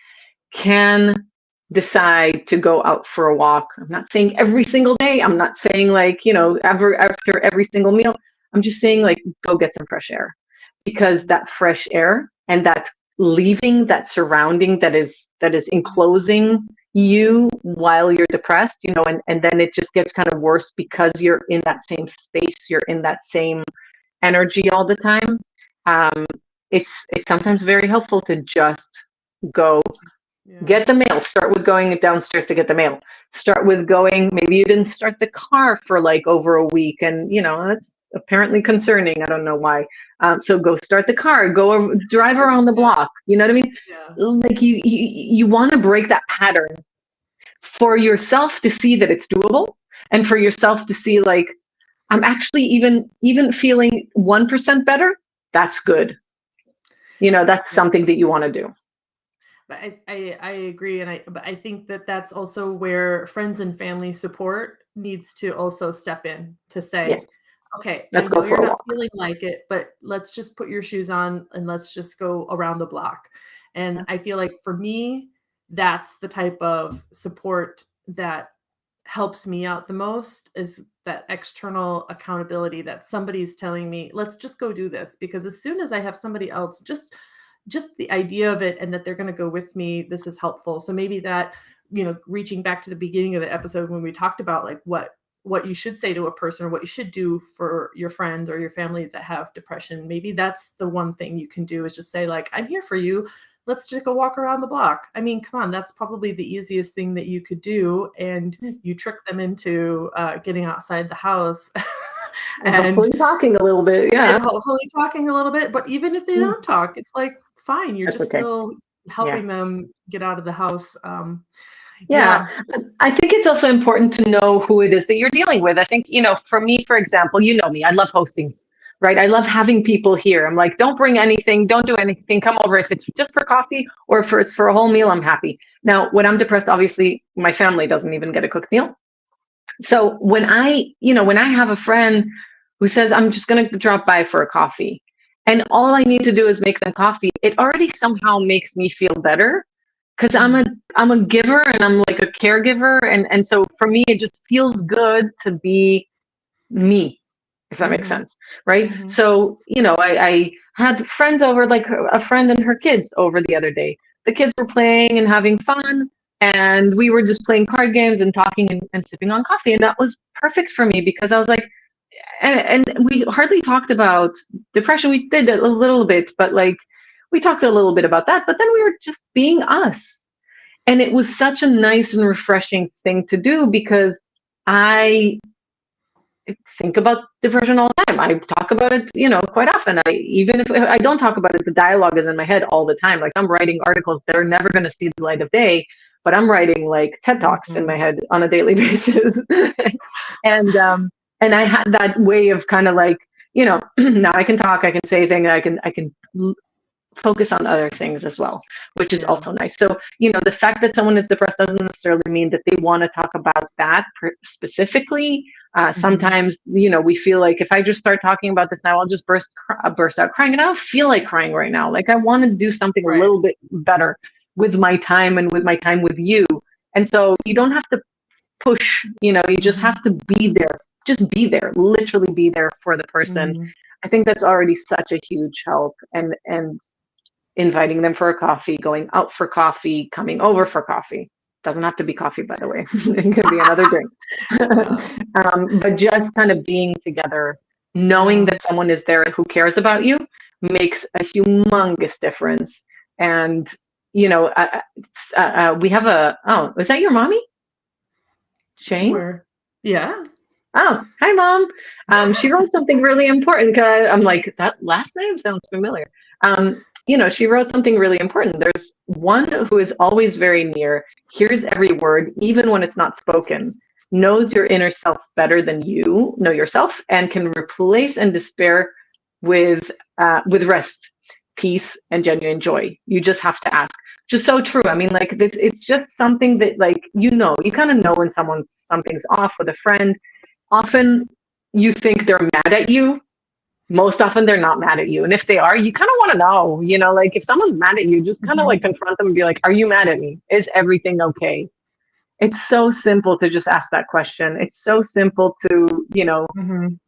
Speaker 2: can decide to go out for a walk. I'm not saying every single day. I'm not saying like, after every single meal. I'm just saying, like, go get some fresh air, because that fresh air and that leaving that surrounding that is enclosing you while you're depressed, and then it just gets kind of worse because you're in that same space, you're in that same energy all the time. Um, it's sometimes very helpful to just go
Speaker 1: Yeah.
Speaker 2: get the mail. Start with going downstairs to get the mail. Start with going, maybe you didn't start the car for like over a week, and that's apparently concerning. I don't know why. So go start the car, drive around the
Speaker 1: Yeah.
Speaker 2: block. You know what I mean?
Speaker 1: Yeah.
Speaker 2: Like, you want to break that pattern for yourself to see that it's doable, and for yourself to see, like, I'm actually even feeling 1% better. That's good. That's
Speaker 1: Yeah.
Speaker 2: something that you want to do.
Speaker 1: But I agree, and but I think that that's also where friends and family support needs to also step in to say,
Speaker 2: Yes.
Speaker 1: okay, I
Speaker 2: Let's go
Speaker 1: know
Speaker 2: for
Speaker 1: you're
Speaker 2: a
Speaker 1: not
Speaker 2: walk.
Speaker 1: feeling like it, but let's just put your shoes on and let's just go around the block. And
Speaker 2: Yeah.
Speaker 1: I feel like for me, that's the type of support that helps me out the most, is that external accountability that somebody's telling me, let's just go do this. Because as soon as I have somebody else, just the idea of it and that they're going to go with me, this is helpful. So maybe that, reaching back to the beginning of the episode when we talked about like what you should say to a person or what you should do for your friends or your family that have depression, maybe that's the one thing you can do, is just say like, I'm here for you. Let's just go walk around the block. I mean, come on, that's probably the easiest thing that you could do. And you trick them into getting outside the house
Speaker 2: And
Speaker 1: and
Speaker 2: hopefully talking a little bit. Yeah.
Speaker 1: hopefully talking a little bit. But even if they
Speaker 2: Yeah.
Speaker 1: don't talk, it's like, fine, you're
Speaker 2: That's
Speaker 1: just
Speaker 2: okay.
Speaker 1: still
Speaker 2: Yeah.
Speaker 1: helping them get out of the house.
Speaker 2: Yeah.
Speaker 1: Yeah.
Speaker 2: I think it's also important to know who it is that you're dealing with. I think, for me, for example, you know me, I love hosting, right? I love having people here. I'm like, don't bring anything, don't do anything, come over. If it's just for coffee or if it's for a whole meal, I'm happy. Now, when I'm depressed, obviously, my family doesn't even get a cooked meal. So when I have a friend who says, I'm just going to drop by for a coffee, and all I need to do is make them coffee, it already somehow makes me feel better, because
Speaker 1: Mm,
Speaker 2: I'm a giver, and I'm like a caregiver, and so for me it just feels good to be me, if that makes
Speaker 1: mhm,
Speaker 2: sense, right?
Speaker 1: mhm.
Speaker 2: So I had friends over, like a friend and her kids over the other day. The kids were playing and having fun, and we were just playing card games and talking, and sipping on coffee, and that was perfect for me, because I was like, and we hardly talked about depression. We did a little bit, but like, we talked a little bit about that, but then we were just being us, and it was such a nice and refreshing thing to do, because I think about depression all the time. I talk about it, quite often. Even if I don't talk about it, the dialogue is in my head all the time. Like, I'm writing articles that are never going to see the light of day, but I'm writing like TED Talks in
Speaker 1: Mhm.
Speaker 2: my head on a daily basis. and and I had that way of kind of like, now I can talk, I can say things, I can focus on other things as well, which is
Speaker 1: Yeah.
Speaker 2: also nice. So, the fact that someone is depressed doesn't necessarily mean that they want to talk about that specifically.
Speaker 1: Mhm.
Speaker 2: Sometimes, we feel like, if I just start talking about this now, I'll just burst out crying, and I don't feel like crying right now. Like, I want to do something a
Speaker 1: Right.
Speaker 2: little bit better with my time, and with my time with you. And so you don't have to push, you just
Speaker 1: Mhm.
Speaker 2: have to be there. Just be there, literally be there for the person.
Speaker 1: Mhm.
Speaker 2: I think that's already such a huge help. And inviting them for a coffee, going out for coffee, coming over for coffee. Doesn't have to be coffee, by the way. It can be another drink.
Speaker 1: Yeah.
Speaker 2: But just kind of being together, knowing
Speaker 1: Yeah.
Speaker 2: that someone is there who cares about you, makes a humongous difference. And, we have oh, is that your mommy, Jane?
Speaker 1: Where yeah.
Speaker 2: Oh, hi, Mom. She wrote something really important. I'm like, that last name sounds familiar. she wrote something really important. There's one who is always very near, hears every word, even when it's not spoken, knows your inner self better than you know yourself, and can replace and despair with rest, peace, and genuine joy. You just have to ask. Just so true. I mean, like this, it's just something that, like, you kind of know when something's off with a friend. Often you think they're mad at you, most often they're not mad at you. And if they are, you kind of want to know, like if someone's mad at you, just kind of like
Speaker 1: Mhm.
Speaker 2: confront them and be like, are you mad at me? Is everything okay? It's so simple to just ask that question. It's so simple to,
Speaker 1: Mhm.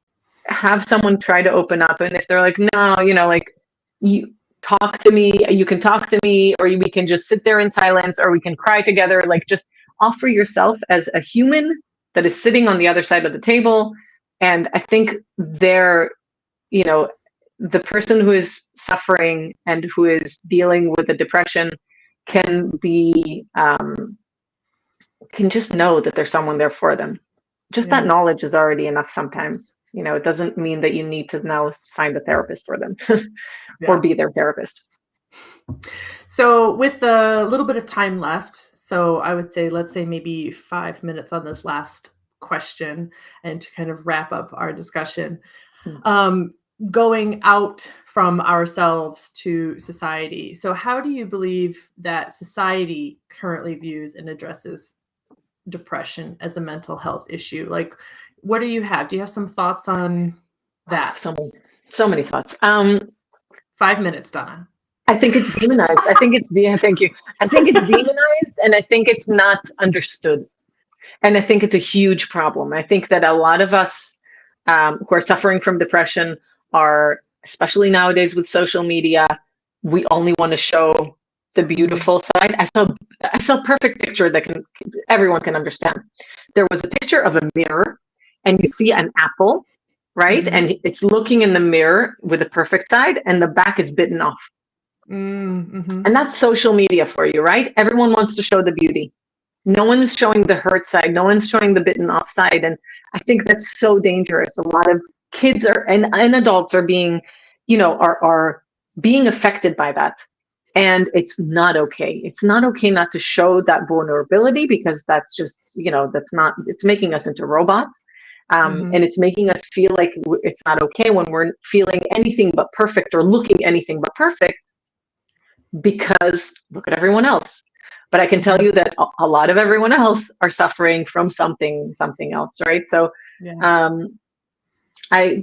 Speaker 2: have someone try to open up. And if they're like, no, like, you talk to me, you can talk to me, or we can just sit there in silence, or we can cry together. Like, just offer yourself as a human that is sitting on the other side of the table. And I think they're, you know, the person who is suffering and who is dealing with the depression can be can just know that there's someone there for them. Just that
Speaker 1: Yeah.
Speaker 2: knowledge is already enough sometimes. It doesn't mean that you need to now find a therapist for them or
Speaker 1: Yeah.
Speaker 2: be their therapist.
Speaker 1: So with a little bit of time left, so I would say, let's say maybe 5 minutes on this last question, and to kind of wrap up our discussion.
Speaker 2: Hmm.
Speaker 1: Um, Going out from ourselves to society. So how do you believe that society currently views and addresses depression as a mental health issue? Like, what do you have? Do you have some thoughts on
Speaker 2: Oh,
Speaker 1: that?
Speaker 2: so many thoughts.
Speaker 1: 5 minutes, Donna.
Speaker 2: I think it's demonized. Thank you. I think it's demonized, and I think it's not understood. And I think it's a huge problem. I think that a lot of us who are suffering from depression are, especially nowadays with social media, we only want to show the
Speaker 1: Mhm.
Speaker 2: beautiful side. I saw a perfect picture that everyone can understand. There was a picture of a mirror, and you see an apple, right?
Speaker 1: Mhm.
Speaker 2: And it's looking in the mirror with a perfect side, and the back is bitten off.
Speaker 1: Mhm.
Speaker 2: And that's social media for you, right? Everyone wants to show the beauty. No one's showing the hurt side. No one's showing the bitten off side. And I think that's so dangerous. A lot of kids and adults are being, are being affected by that. And it's not okay. It's not okay not to show that vulnerability, because that's just, that's not, it's making us into robots.
Speaker 1: Mhm.
Speaker 2: And it's making us feel like it's not okay when we're feeling anything but perfect or looking anything but perfect, because look at everyone else. But I can tell
Speaker 1: Mhm.
Speaker 2: you that a lot of everyone else are suffering from something else, right? So
Speaker 1: Yeah.
Speaker 2: um,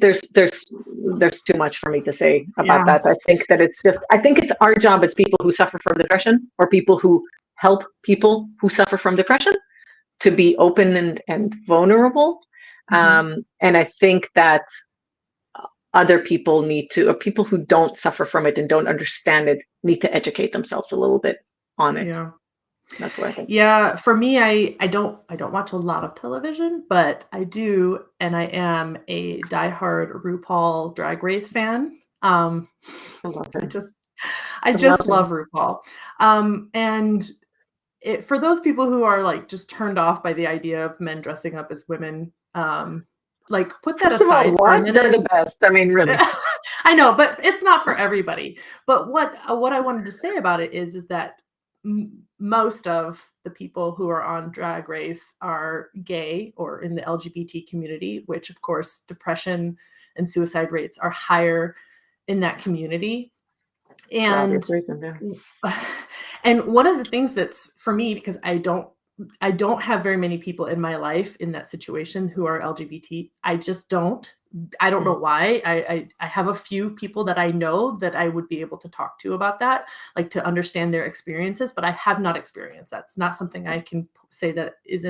Speaker 2: there's too much for me to say about
Speaker 1: Yeah.
Speaker 2: that. I think it's our job as people who suffer from depression, or people who help people who suffer from depression, to be open and vulnerable.
Speaker 1: Mhm.
Speaker 2: And I think that other people need to, or people who don't suffer from it and don't understand it, need to educate themselves a little bit on it.
Speaker 1: Yeah.
Speaker 2: That's what I think.
Speaker 1: Yeah, for me, I don't watch a lot of television, but I do, and I am a diehard RuPaul Drag Race fan.
Speaker 2: I love
Speaker 1: I
Speaker 2: her.
Speaker 1: just I
Speaker 2: I love
Speaker 1: just
Speaker 2: her.
Speaker 1: love RuPaul. And for those people who are, like, just turned off by the idea of men dressing up as women, like, put that
Speaker 2: First of all,
Speaker 1: aside for a
Speaker 2: what? They're
Speaker 1: minute.
Speaker 2: the best. I mean, really.
Speaker 1: I know, but it's not for everybody. But what I wanted to say about it is that most of the people who are on Drag Race are gay or in the LGBT community, which of course depression and suicide rates are higher in that community.
Speaker 2: For obvious
Speaker 1: And
Speaker 2: reasons, yeah.
Speaker 1: and one of the things that's for me, because I don't have very many people in my life in that situation who are LGBT. I just don't. I don't know
Speaker 2: Mm.
Speaker 1: why. I have a few people that I know that I would be able to talk to about that, like to understand their experiences, but I have not experienced that. It's not something I can say that is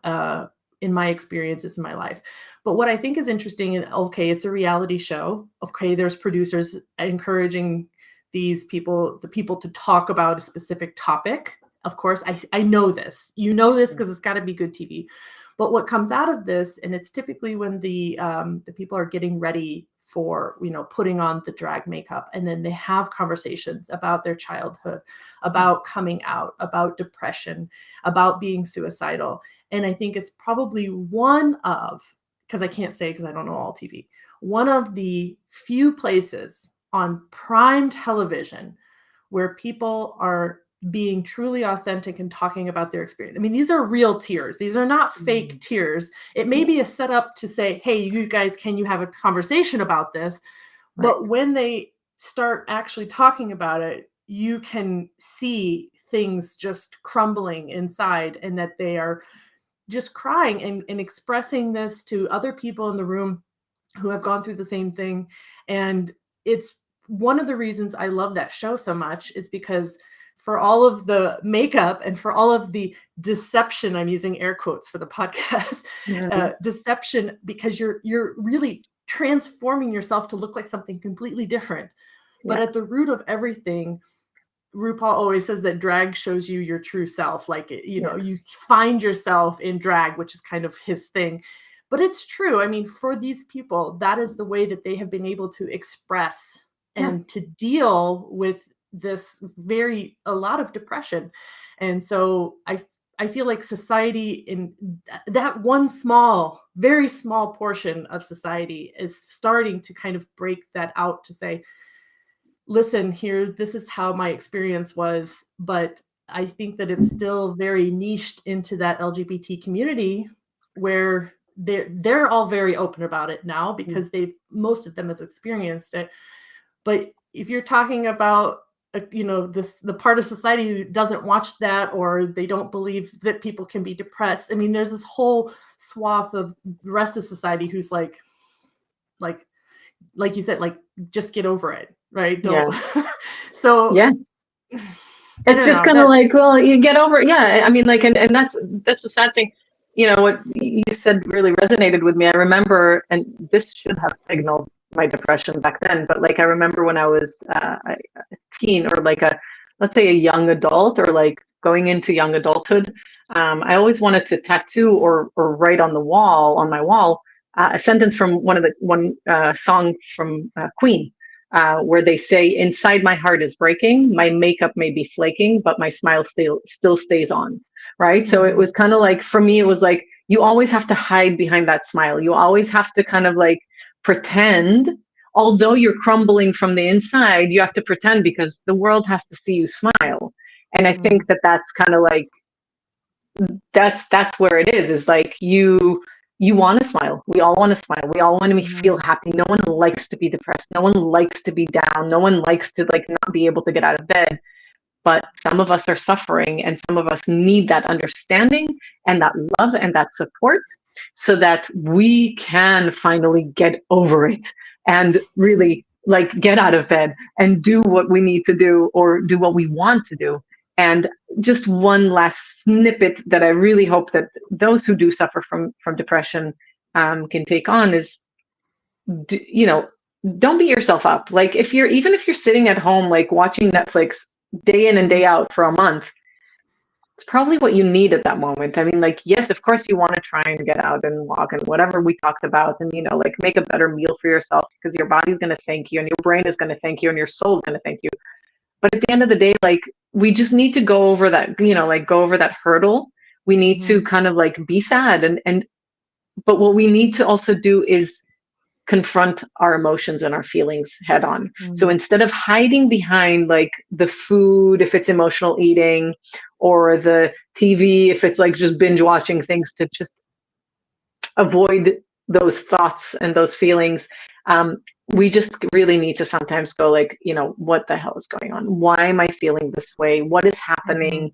Speaker 1: uh in my experiences in my life. But what I think is interesting, and okay, it's a reality show. Okay, there's producers encouraging the people to talk about a specific topic. Of course, I know this. You know this
Speaker 2: Mm.
Speaker 1: because it's got to be good TV. But what comes out of this, and it's typically when the people are getting ready for putting on the drag makeup, and then they have conversations about their childhood,
Speaker 2: Mm.
Speaker 1: about coming out, about depression, about being suicidal. And I think it's probably one of, because I can't say because I don't know all TV, one of the few places on prime television where people are being truly authentic and talking about their experience. I mean, these are real tears. These are not fake tears. It may be a setup to say, hey, you guys, can you have a conversation about this?
Speaker 2: Right.
Speaker 1: But when they start actually talking about it, you can see things just crumbling inside, and that they are just crying and expressing this to other people in the room who have gone through the same thing. And it's one of the reasons I love that show so much, is because for all of the makeup and for all of the deception, I'm using air quotes for the podcast,
Speaker 2: Mhm.
Speaker 1: deception, because you're really transforming yourself to look like something completely different. But
Speaker 2: Yeah.
Speaker 1: at the root of everything, RuPaul always says that drag shows you your true self. Like,
Speaker 2: Yeah.
Speaker 1: you find yourself in drag, which is kind of his thing. But it's true. I mean, for these people, that is the way that they have been able to express
Speaker 2: Yeah.
Speaker 1: and to deal with a lot of depression. And so I feel like society, in that one small, very small portion of society, is starting to kind of break that out to say, listen, this is how my experience was. But I think that it's still very niched into that LGBT community, where they're all very open about it now
Speaker 2: Mm.
Speaker 1: because most of them have experienced it. But if you're talking about the part of society who doesn't watch that, or they don't believe that people can be depressed, I mean, there's this whole swath of the rest of society who's like like you said, like, just get over it, right?
Speaker 2: Yeah.
Speaker 1: Don't. So
Speaker 2: Yeah.
Speaker 1: I
Speaker 2: It's
Speaker 1: don't
Speaker 2: just
Speaker 1: know
Speaker 2: kind of
Speaker 1: that.
Speaker 2: like, well, you get over it. Yeah. I mean, like, and that's the sad thing. What you said really resonated with me. I remember, and this should have signaled my depression back then, but like, I remember when I was a teen, or like let's say a young adult, or like going into young adulthood. I always wanted to tattoo or write on my wall, a sentence from one song from Queen, where they say, "Inside my heart is breaking. My makeup may be flaking, but my smile still stays on." Right. So it
Speaker 1: Mhm,
Speaker 2: was kind of like, for me, it was like, you always have to hide behind that smile. You always have to kind of like pretend. Although you're crumbling from the inside, you have to pretend, because the world has to see you smile. And I
Speaker 1: mhm,
Speaker 2: think that that's kind of like, that's where it is like, you want to smile. We all want to smile. We all want to feel
Speaker 1: mhm,
Speaker 2: happy. No one likes to be depressed. No one likes to be down. No one likes to like not be able to get out of bed. But some of us are suffering, and some of us need that understanding and that love and that support, so that we can finally get over it and really like get out of bed and do what we need to do, or do what we want to do. And just one last snippet that I really hope that those who do suffer from depression can take on is, d- you know, don't beat yourself up. Like, if you're sitting at home, like watching Netflix day in and day
Speaker 1: mhm,
Speaker 2: out for a month, it's probably what you need at that moment. I mean, like, yes, of course you want to try and get out and walk and whatever we talked about, and, like, make a better meal for yourself, because your body's going to thank you, and your brain is going to thank you, and your soul's going to thank you. But at the end of the day, like, we just need to go over that, like, go over that hurdle. We need to
Speaker 1: mhm,
Speaker 2: kind of like be sad, but what we need to also do is confront our emotions and our feelings head on. So
Speaker 1: mhm,
Speaker 2: instead of hiding behind like the food, if it's emotional eating, or the TV, if it's like just binge watching things to just avoid those thoughts and those feelings, um, we just really need to sometimes go like, what the hell is going on? Why am I feeling this way? What is
Speaker 1: mhm,
Speaker 2: happening?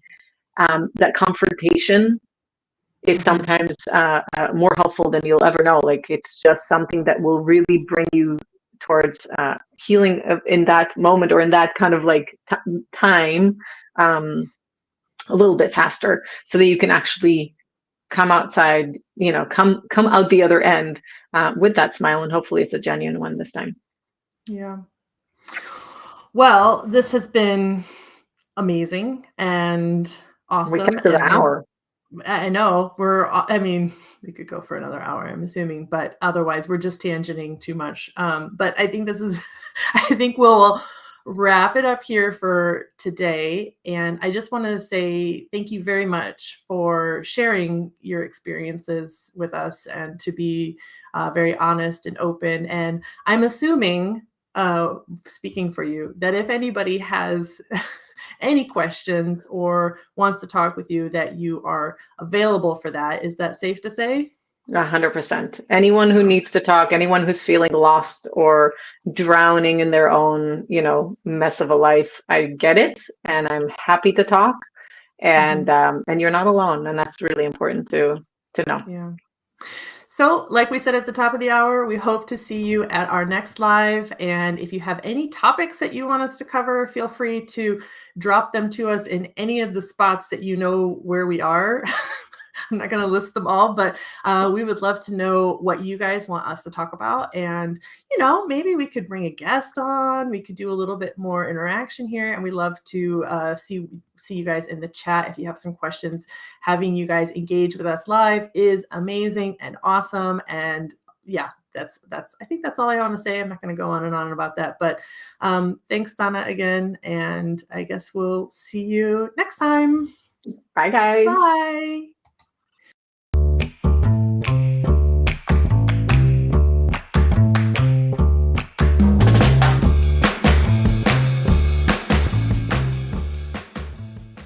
Speaker 2: That confrontation is
Speaker 1: mhm.
Speaker 2: sometimes more helpful than you'll ever know. Like, it's just something that will really bring you towards healing in that moment, or in that kind of like time, um, a little bit faster, so that you can actually come outside, come out the other end with that smile, and hopefully it's a genuine one this time.
Speaker 1: Yeah. Well, this has been amazing and
Speaker 2: We
Speaker 1: awesome,
Speaker 2: kept to the
Speaker 1: and
Speaker 2: hour.
Speaker 1: I know I mean, we could go for another hour, I'm assuming, but otherwise we're just tangenting too much. But I think this is, I think we'll wrap it up here for today. And I just want to say thank you very much for sharing your experiences with us, and to be very honest and open. And I'm assuming speaking for you, that if anybody has any questions or wants to talk with you, that you are available for that. Is that safe to say?
Speaker 2: 100%. Anyone who needs to talk, anyone who's feeling lost or drowning in their own, mess of a life, I get it, and I'm happy to talk.
Speaker 1: Mhm.
Speaker 2: And you're not alone, and that's really important to know.
Speaker 1: Yeah. So, like we said at the top of the hour, we hope to see you at our next live. And if you have any topics that you want us to cover, feel free to drop them to us in any of the spots that you know where we are. I'm not going to list them all, but we would love to know what you guys want us to talk about. And, maybe we could bring a guest on. We could do a little bit more interaction here. And we love to see you guys in the chat if you have some questions. Having you guys engage with us live is amazing and awesome. And yeah, that's I think that's all I want to say. I'm not going to go on and on about that. But thanks, Donna, again. And I guess we'll see you next time.
Speaker 2: Bye, guys.
Speaker 1: Bye.